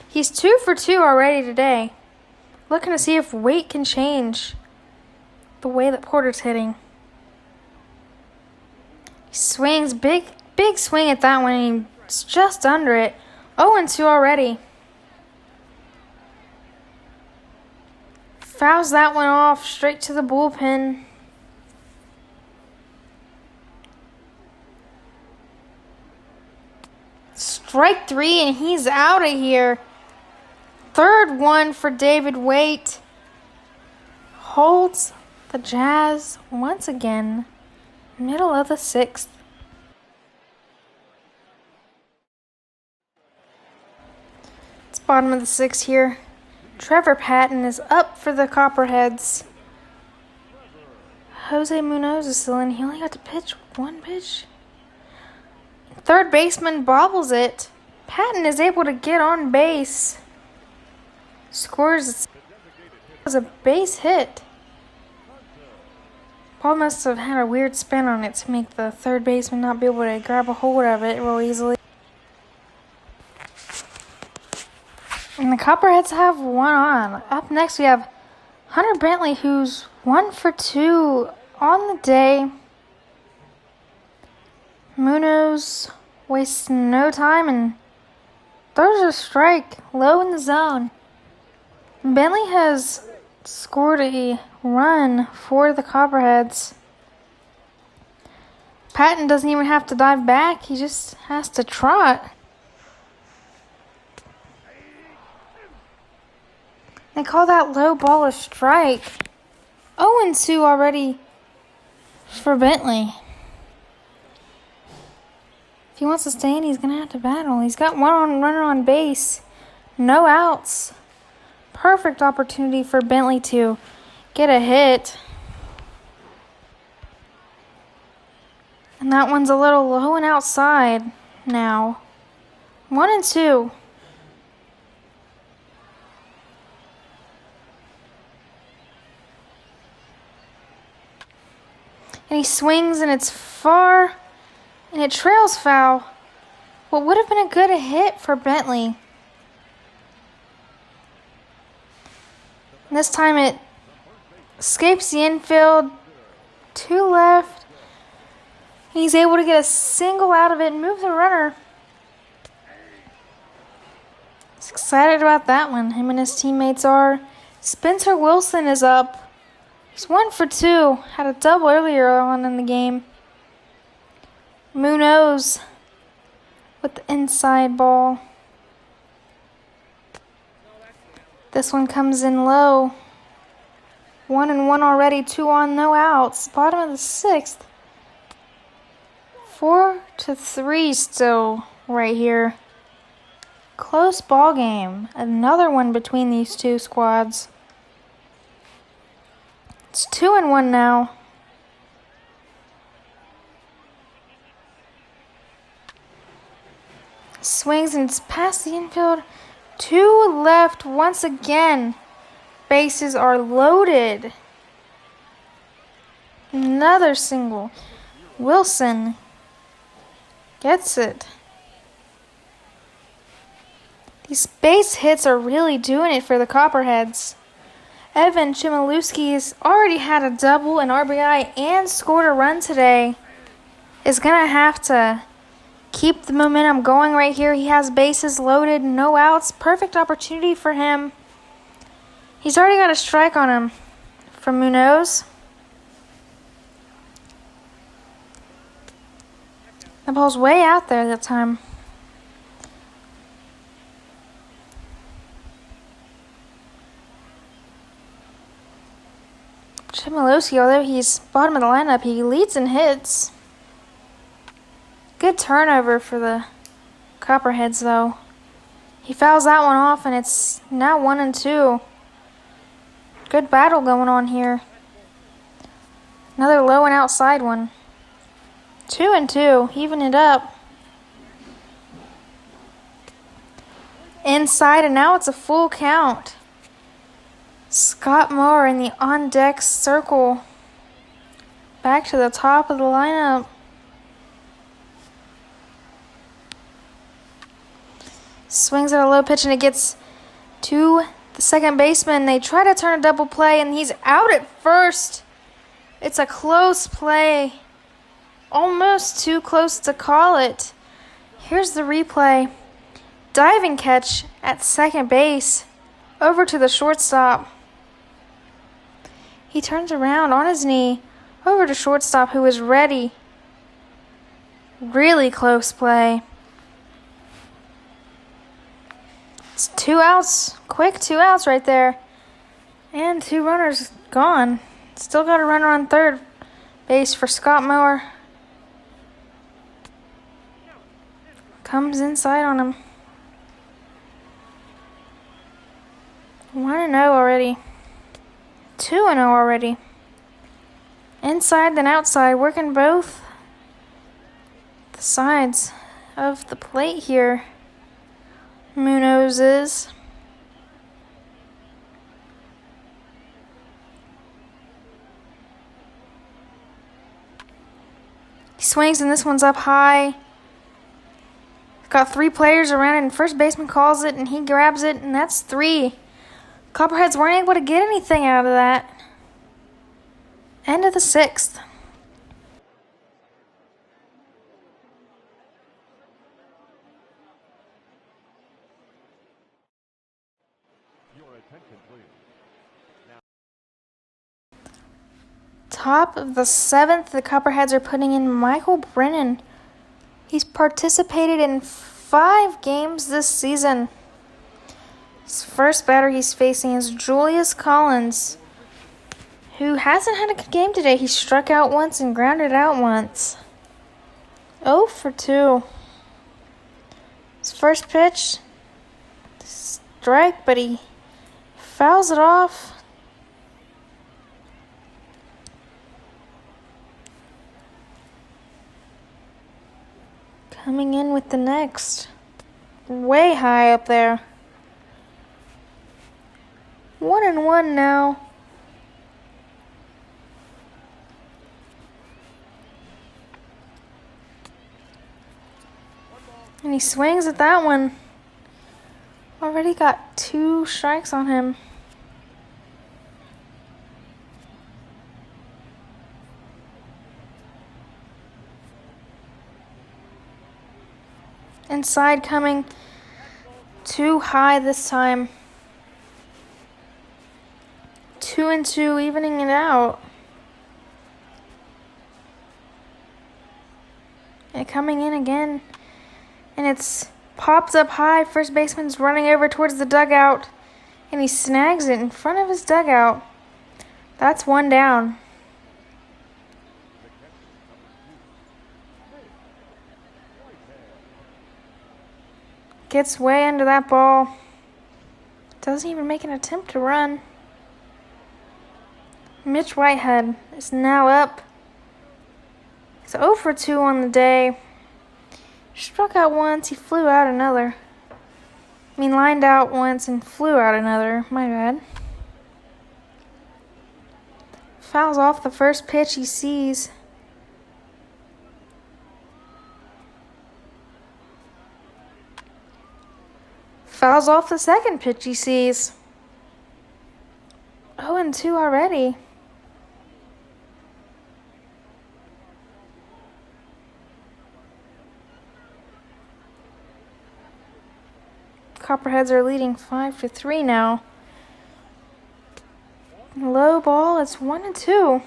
He's 2 for 2 already today. Looking to see if Waite can change the way that Porter's hitting. He swings, big swing at that one, and he's just under it. 0-2 already. Fouls that one off straight to the bullpen. Strike 3, and he's out of here. Third one for David Waite. Holds the Jazz once again. Middle of the 6th. It's bottom of the 6th here. Trevor Patton is up for the Copperheads. Jose Munoz is still in. He only got to pitch one pitch. Third baseman bobbles it. Patton is able to get on base. Scores a base hit. Ball must have had a weird spin on it to make the third baseman not be able to grab a hold of it real easily. Copperheads have one on. Up next, we have Hunter Bentley, who's 1 for 2 on the day. Munoz wastes no time and throws a strike low in the zone. Bentley has scored a run for the Copperheads. Patton doesn't even have to dive back. He just has to trot. They call that low ball a strike. 0-2 already for Bentley. If he wants to stay in, he's going to have to battle. He's got one runner on base. No outs. Perfect opportunity for Bentley to get a hit. And that one's a little low and outside now. 1-2. And he swings and it's far and it trails foul. What would have been a good hit for Bentley. And this time it escapes the infield. 2 left. He's able to get a single out of it and move the runner. He's excited about that one. Him and his teammates are. Spencer Wilson is up. He's 1 for 2. Had a double earlier on in the game. Munoz with the inside ball. This one comes in low. 1-1 already. 2 on, no outs. Bottom of the 6th. 4-3 still right here. Close ball game. Another one between these two squads. It's 2-1 now. Swings and it's past the infield. 2 left once again. Bases are loaded. Another single. Wilson gets it. These base hits are really doing it for the Copperheads. Evan Chmielewski has already had a double, an RBI, and scored a run today. Is going to have to keep the momentum going right here. He has bases loaded, no outs. Perfect opportunity for him. He's already got a strike on him from Munoz. The ball's way out there that time. Chmielewski, although he's bottom of the lineup, he leads in hits. Good turnover for the Copperheads, though. He fouls that one off, and it's now 1-2. Good battle going on here. Another low and outside one. 2-2, even it up. Inside, and now it's a full count. Scott Moore in the on-deck circle. Back to the top of the lineup. Swings at a low pitch and it gets to the second baseman. They try to turn a double play and he's out at first. It's a close play. Almost too close to call it. Here's the replay. Diving catch at second base. Over to the shortstop. He turns around on his knee. Over to shortstop who is ready. Really close play. It's 2 outs. Quick 2 outs right there. And 2 runners gone. Still got a runner on third base for Scott Moore. Comes inside on him. 1-0 already. 2-0 already. Inside then outside, working both the sides of the plate here. Munoz is. He swings and this one's up high. Got 3 players around it, and first baseman calls it, and he grabs it, and that's 3. Copperheads weren't able to get anything out of that. End of the 6th. Your attention, please. Top of the 7th, the Copperheads are putting in Michael Brennan. He's participated in 5 games this season. His first batter he's facing is Julius Collins, who hasn't had a good game today. He struck out once and grounded out once. 0 for 2. His first pitch, strike, but he fouls it off. Coming in with the next. Way high up there. 1-1 now. And he swings at that one. Already got 2 strikes on him. Inside coming too high this time. 2-2, evening it out. And coming in again. And it's popped up high. First baseman's running over towards the dugout. And he snags it in front of his dugout. That's 1 down. Gets way under that ball. Doesn't even make an attempt to run. Mitch Whitehead is now up. He's 0 for 2 on the day. Struck out once, he flew out another. Lined out once and flew out another. My bad. Fouls off the first pitch he sees. Fouls off the second pitch he sees. 0-2 already. Copperheads are leading 5-3 now. Low ball, it's 1-2.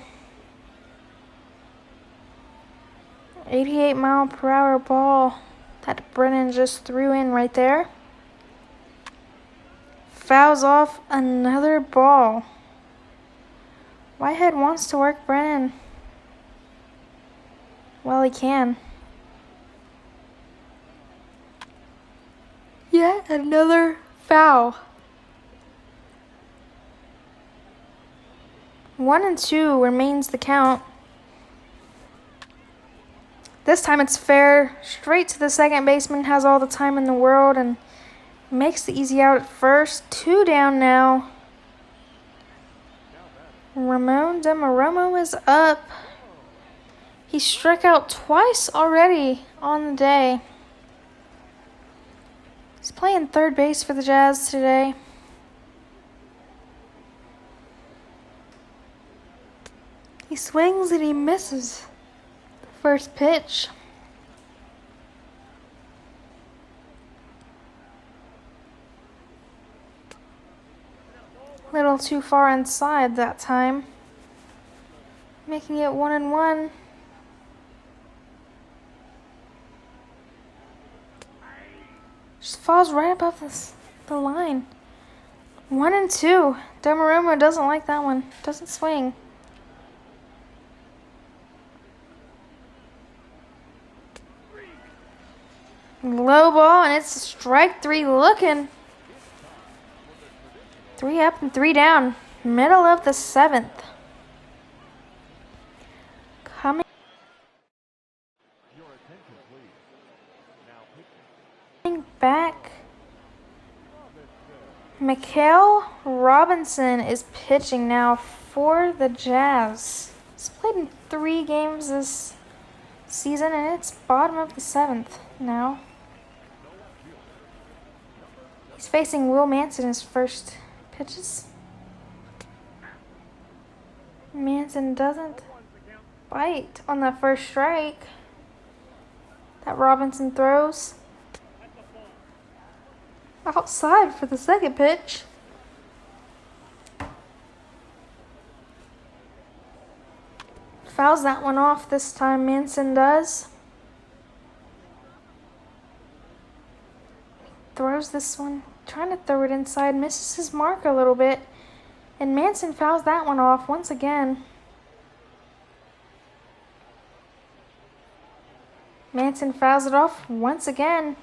88-mile-per-hour ball that Brennan just threw in right there. Fouls off another ball. Whitehead wants to work Brennan. Well, he can. Yet another foul. 1-2 remains the count. This time it's fair. Straight to the second baseman, has all the time in the world and makes the easy out at first. 2 down now. Ramon DeMaromo is up. He struck out twice already on the day. He's playing third base for the Jazz today. He swings and he misses the first pitch. A little too far inside that time, making it 1-1. Just falls right above the line. 1-2. DeMaromo doesn't like that one. Doesn't swing. Low ball, and it's strike 3 looking. 3 up and 3 down. Middle of the 7th. Coming back. Mikhail Robinson is pitching now for the Jazz. He's played in 3 games this season, and it's bottom of the 7th now. He's facing Will Manson his first pitches. Manson doesn't bite on that first strike that Robinson throws. Outside for the second pitch. Fouls that one off this time, Manson does. Throws this one, trying to throw it inside, misses his mark a little bit. And Manson fouls that one off once again. Manson fouls it off once again.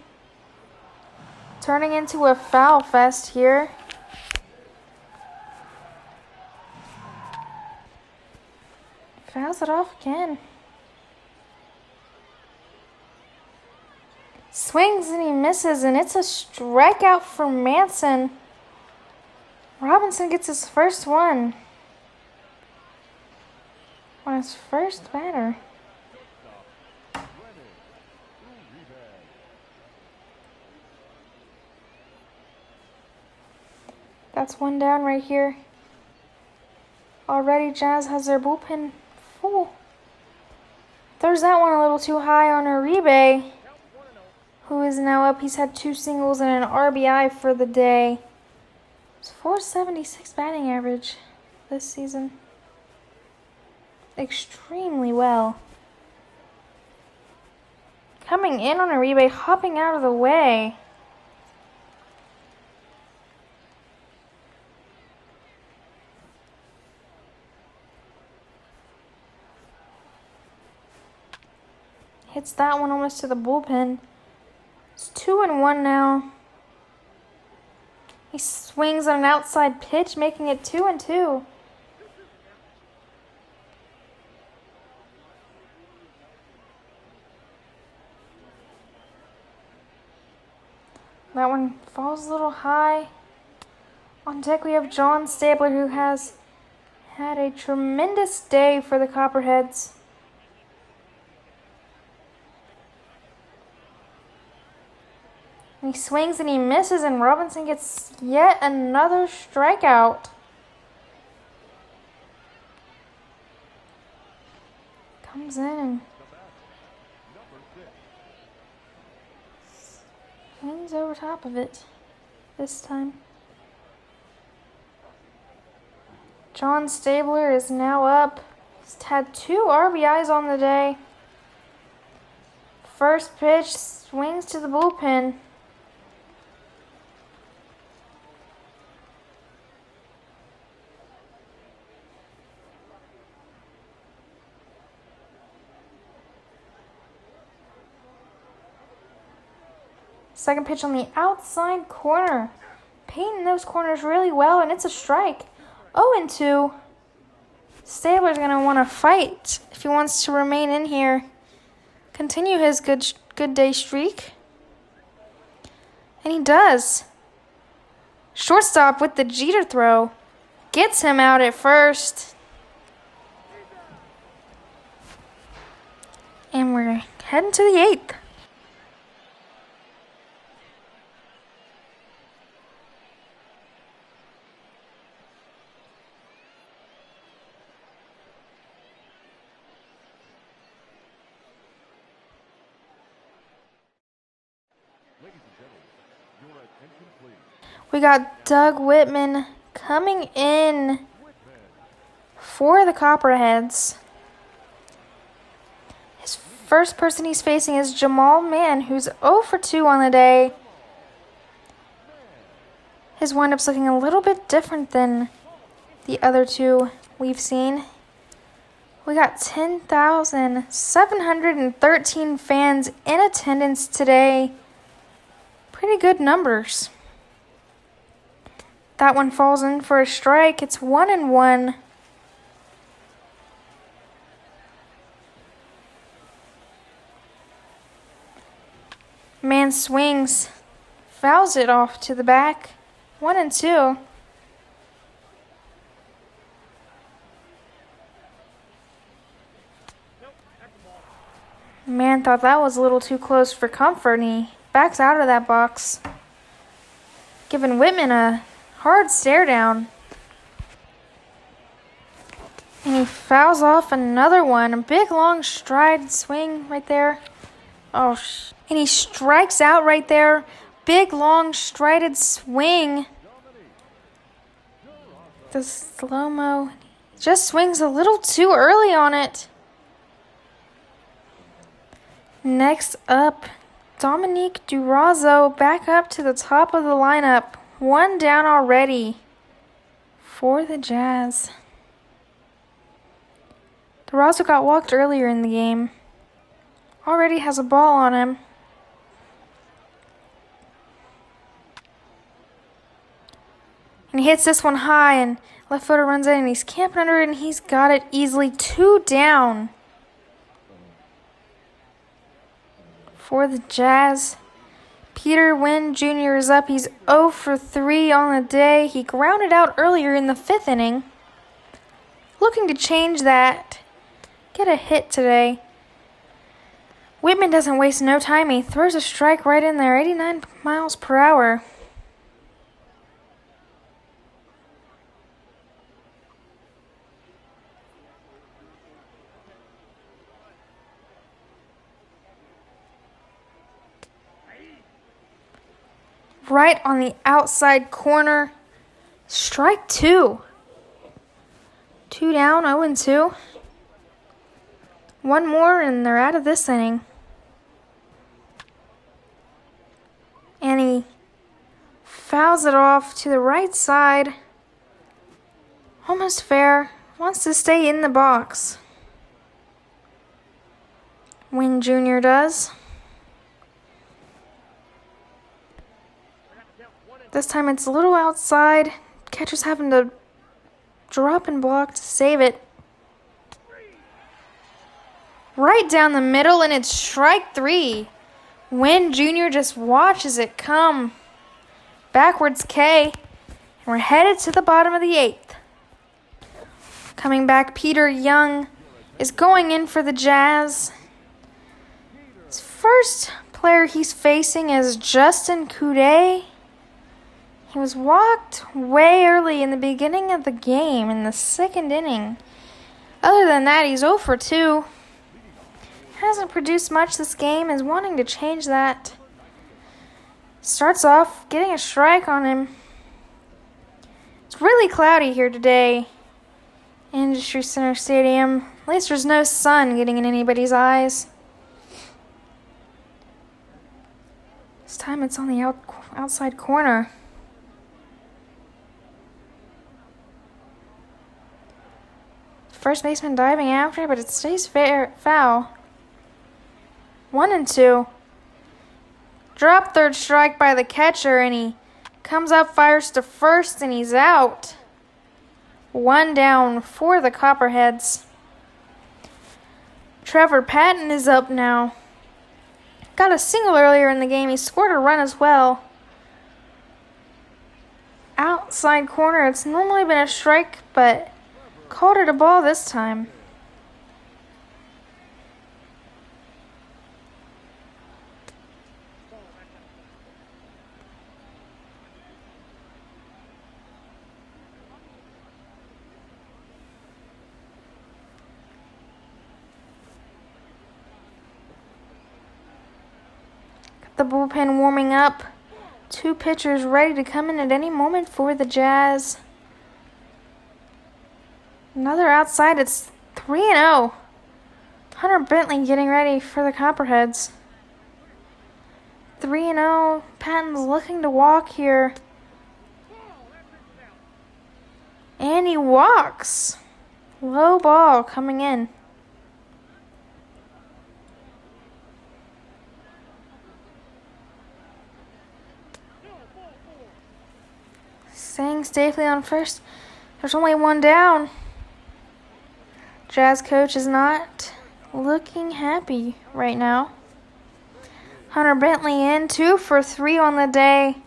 Turning into a foul fest here. Fouls it off again. Swings and he misses, and it's a strikeout for Manson. Robinson gets his first one on his first batter. That's one down right here. Already Jazz has their bullpen full. Throws that one a little too high on Uribe, who is now up. He's had 2 singles and an RBI for the day. It's .476 batting average this season. Extremely well. Coming in on Uribe, hopping out of the way. Hits that one almost to the bullpen. It's 2-1 now. He swings on an outside pitch, making it 2-2. That one falls a little high. On deck we have John Stabler, who has had a tremendous day for the Copperheads. He swings and he misses, and Robinson gets yet another strikeout. Comes in and swings over top of it this time. John Stabler is now up. He's had 2 RBIs on the day. First pitch, swings to the bullpen. Second pitch on the outside corner. Painting those corners really well, and it's a strike. 0-2. Stabler's going to want to fight if he wants to remain in here. Continue his good day streak. And he does. Shortstop with the Jeter throw. Gets him out at first. And we're heading to the 8th. We got Doug Whitman coming in for the Copperheads. His first person he's facing is Jamal Mann, who's 0 for 2 on the day. His windup's looking a little bit different than the other 2 we've seen. We got 10,713 fans in attendance today. Pretty good numbers. That one falls in for a strike. It's 1-1. Man swings, fouls it off to the back. 1-2. Man thought that was a little too close for comfort, and he backs out of that box. giving Whitman a hard stare down. And he fouls off another one. A big, long stride swing right there. And he strikes out right there. Big, long, strided swing. The slow-mo just swings a little too early on it. Next up, Dominique Durazo back up to the top of the lineup. One down already for the Jazz. Durazo got walked earlier in the game. Already has a ball on him. And he hits this one high, and left footer runs in, and he's camping under it, and he's got it easily. 2 down for the Jazz. Peter Wynn Jr. is up. He's 0 for 3 on the day. He grounded out earlier in the 5th inning. Looking to change that. Get a hit today. Whitman doesn't waste no time. He throws a strike right in there. 89 miles per hour. Right on the outside corner. Strike 2. 2 down, 0-2. One more and they're out of this inning. And he fouls it off to the right side. Almost fair. Wants to stay in the box. Wynn Jr. does. This time it's a little outside. Catcher's having to drop and block to save it. Right down the middle, and it's strike 3. Wynn Jr. just watches it come. Backwards K. And we're headed to the bottom of the 8th. Coming back, Peter Young is going in for the Jazz. His first player he's facing is Justin Coudet. He was walked way early in the beginning of the game in the 2nd inning. Other than that, he's 0 for 2. Hasn't produced much this game, is wanting to change that. Starts off getting a strike on him. It's really cloudy here today. Industry Center Stadium. At least there's no sun getting in anybody's eyes. This time it's on the outside corner. First baseman diving after, but it stays foul. 1-2. Drop third strike by the catcher, and he comes up, fires to first, and he's out. 1 down for the Copperheads. Trevor Patton is up now. Got a single earlier in the game. He scored a run as well. Outside corner. It's normally been a strike, but called it a ball this time. Got the bullpen warming up. 2 pitchers ready to come in at any moment for the Jazz. Another outside, it's 3-0. Hunter Bentley getting ready for the Copperheads. 3-0. Patton's looking to walk here. And he walks. Low ball coming in. Staying safely on first. There's only 1 down. Jazz coach is not looking happy right now. Hunter Bentley in, 2 for 3 on the day.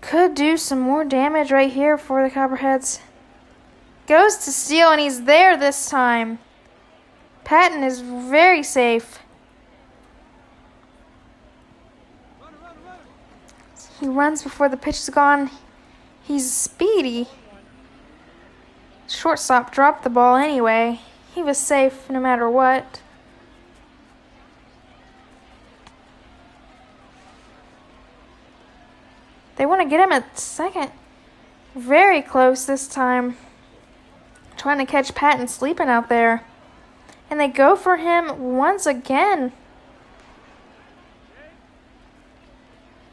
Could do some more damage right here for the Copperheads. Goes to steal, and he's there this time. Patton is very safe. He runs before the pitch is gone. He's speedy. Shortstop dropped the ball anyway. He was safe no matter what. They want to get him at second. Very close this time. Trying to catch Patton sleeping out there. And they go for him once again.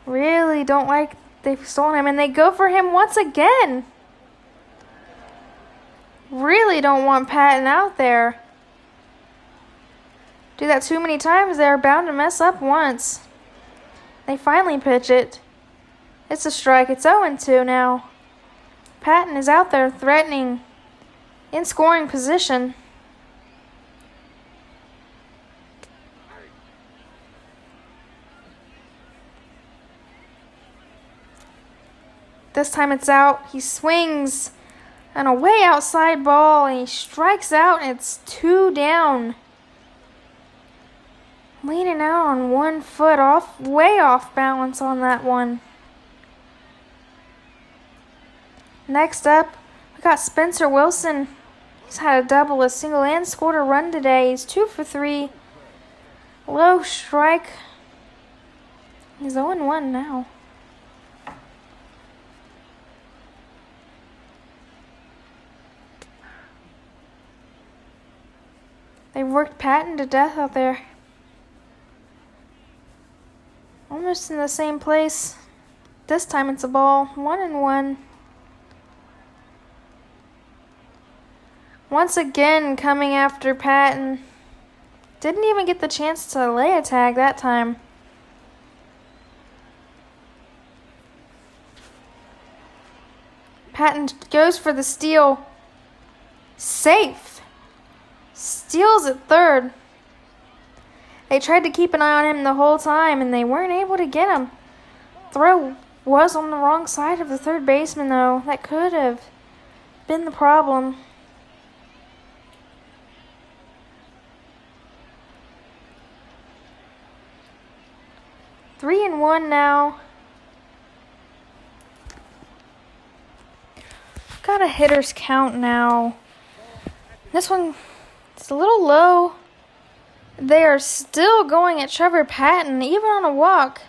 Really don't like they've stolen him. And they go for him once again. Really don't want Patton out there. Do that too many times, they're bound to mess up once. They finally pitch it. It's a strike. It's 0-2 now. Patton is out there threatening, in scoring position. This time it's out. He swings on a way outside ball and he strikes out and it's 2 down. Leaning out on 1 foot off, way off balance on that one. Next up, we got Spencer Wilson. He's had a double, a single, and scored a run today. He's 2 for 3. Low strike. He's 0-1 now. They've worked Patton to death out there. Almost in the same place. This time it's a ball. 1-1. Once again coming after Patton. Didn't even get the chance to lay a tag that time. Patton goes for the steal. Safe. Steals at third. They tried to keep an eye on him the whole time and they weren't able to get him. Throw was on the wrong side of the third baseman though. That could have been the problem. 3-1 now. Got a hitter's count now. This one is a little low. They are still going at Trevor Patton, even on a walk.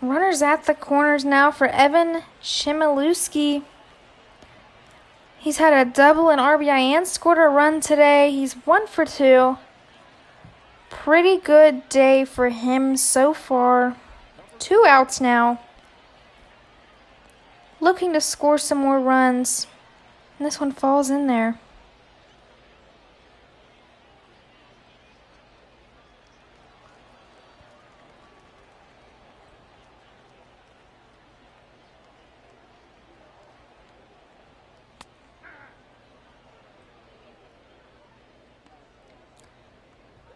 Runners at the corners now for Evan Chmielewski. He's had a double, an RBI, and scored a run today. He's 1 for 2. Pretty good day for him so far. 2 outs now. Looking to score some more runs. And this one falls in there.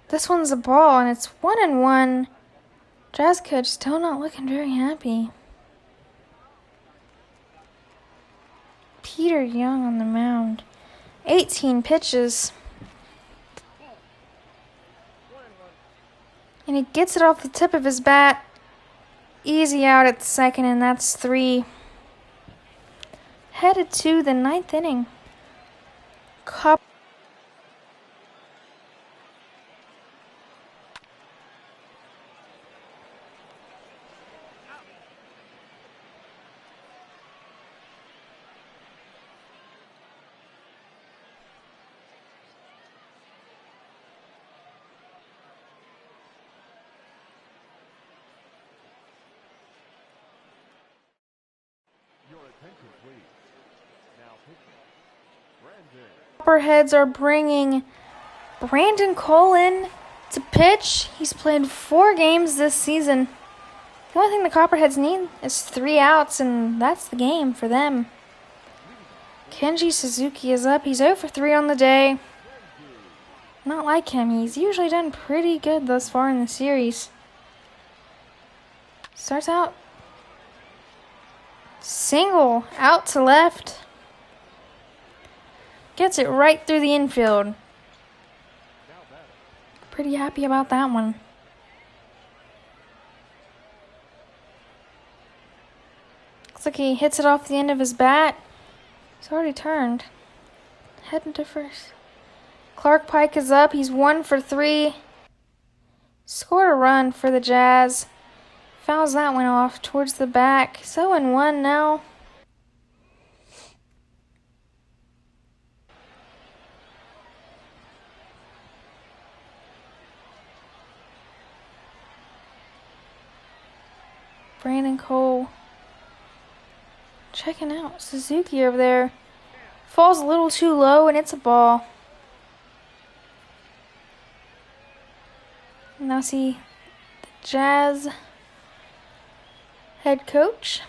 This one's a ball, and it's 1-1. Jazz coach still not looking very happy. Peter Young on the mound. 18 pitches. And he gets it off the tip of his bat. Easy out at second, and that's 3. Headed to the 9th inning. Your attention, please. Now pitching. Brandon. Copperheads are bringing Brandon Cole in to pitch. He's played 4 games this season. The only thing the Copperheads need is 3 outs, and that's the game for them. Kenji Suzuki is up. He's 0 for 3 on the day. Not like him. He's usually done pretty good thus far in the series. Starts out. Single out to left. Gets it right through the infield. Pretty happy about that one. Looks like he hits it off the end of his bat. He's already turned. Heading to first. Clark Pike is up. He's 1 for 3. Scored a run for the Jazz. Fouls that one off towards the back. So in 1 now. Brandon Cole checking out Suzuki over there. Falls a little too low and it's a ball. Now see the Jazz head coach.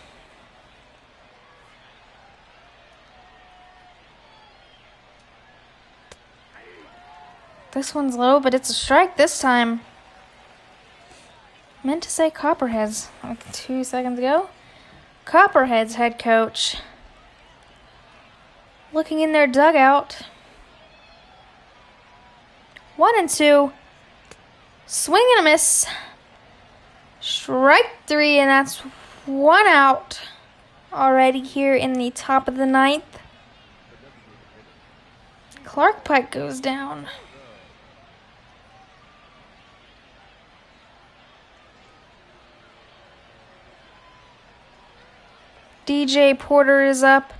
This one's low, but it's a strike this time. Meant to say Copperheads like 2 seconds ago. Copperheads head coach. Looking in their dugout. 1 and 2. Swing and a miss. Strike 3, and that's 1 out already here in the top of the 9th. Clark Pike goes down. DJ Porter is up.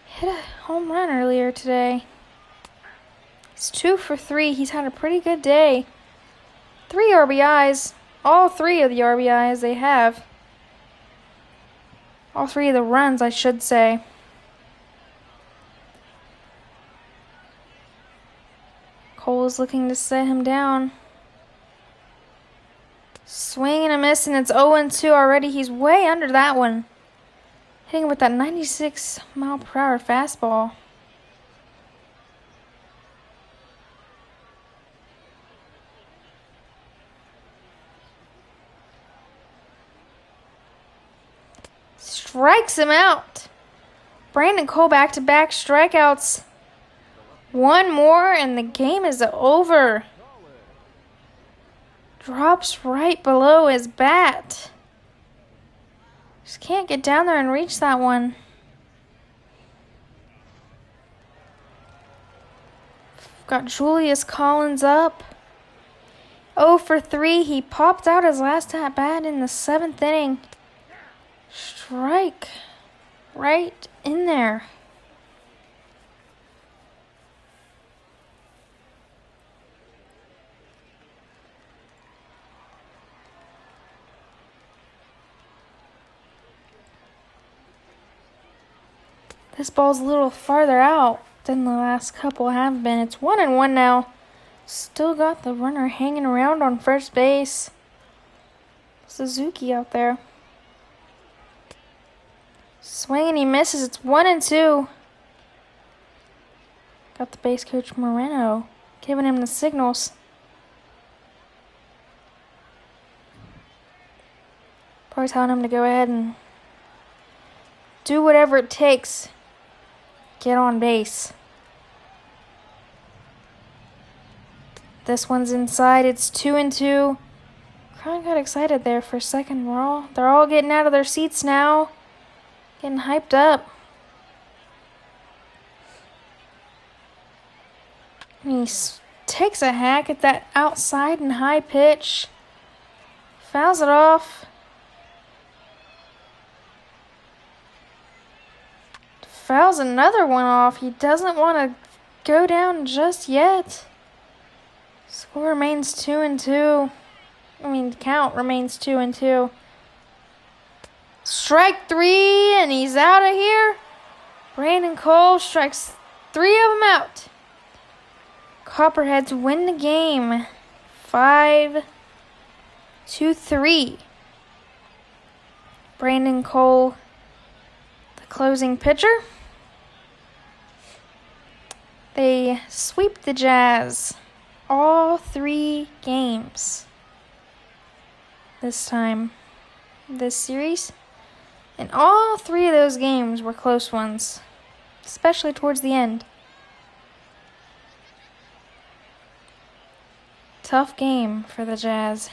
Hit a home run earlier today. He's 2 for 3. He's had a pretty good day. 3 RBIs. All 3 of the RBIs they have. All 3 of the runs, I should say. Cole is looking to set him down. Swing and a miss, and it's 0-2 already. He's way under that one. Hitting with that 96-mile-per-hour fastball. Strikes him out. Brandon Cole back-to-back strikeouts. 1 more and the game is over. Drops right below his bat. Just can't get down there and reach that one. Got Julius Collins up. 0 for 3. He popped out his last at bat in the 7th inning. Strike right in there. This ball's a little farther out than the last couple have been. It's 1 and 1 now. Still got the runner hanging around on first base. Suzuki out there. Swing and he misses. It's 1 and 2. Got the base coach Moreno giving him the signals. Probably telling him to go ahead and do whatever it takes. Get on base. This one's inside. It's 2 and 2. Crowd got excited there for a second. They're all getting out of their seats now. Getting hyped up. And he takes a hack at that outside and high pitch. Fouls it off. Fouls another one off. He doesn't want to go down just yet. Score remains 2 and 2. The count remains 2 and 2. Strike 3, and he's out of here. Brandon Cole strikes 3 of them out. Copperheads win the game 5-3. Brandon Cole, the closing pitcher. They sweep the Jazz all 3 games this time, this series. And all 3 of those games were close ones, especially towards the end. Tough game for the Jazz.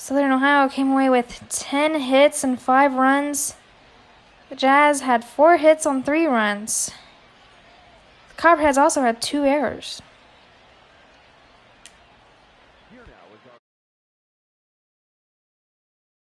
Southern Ohio came away with 10 hits and 5 runs. The Jazz had 4 hits on 3 runs. The Copperheads also had 2 errors.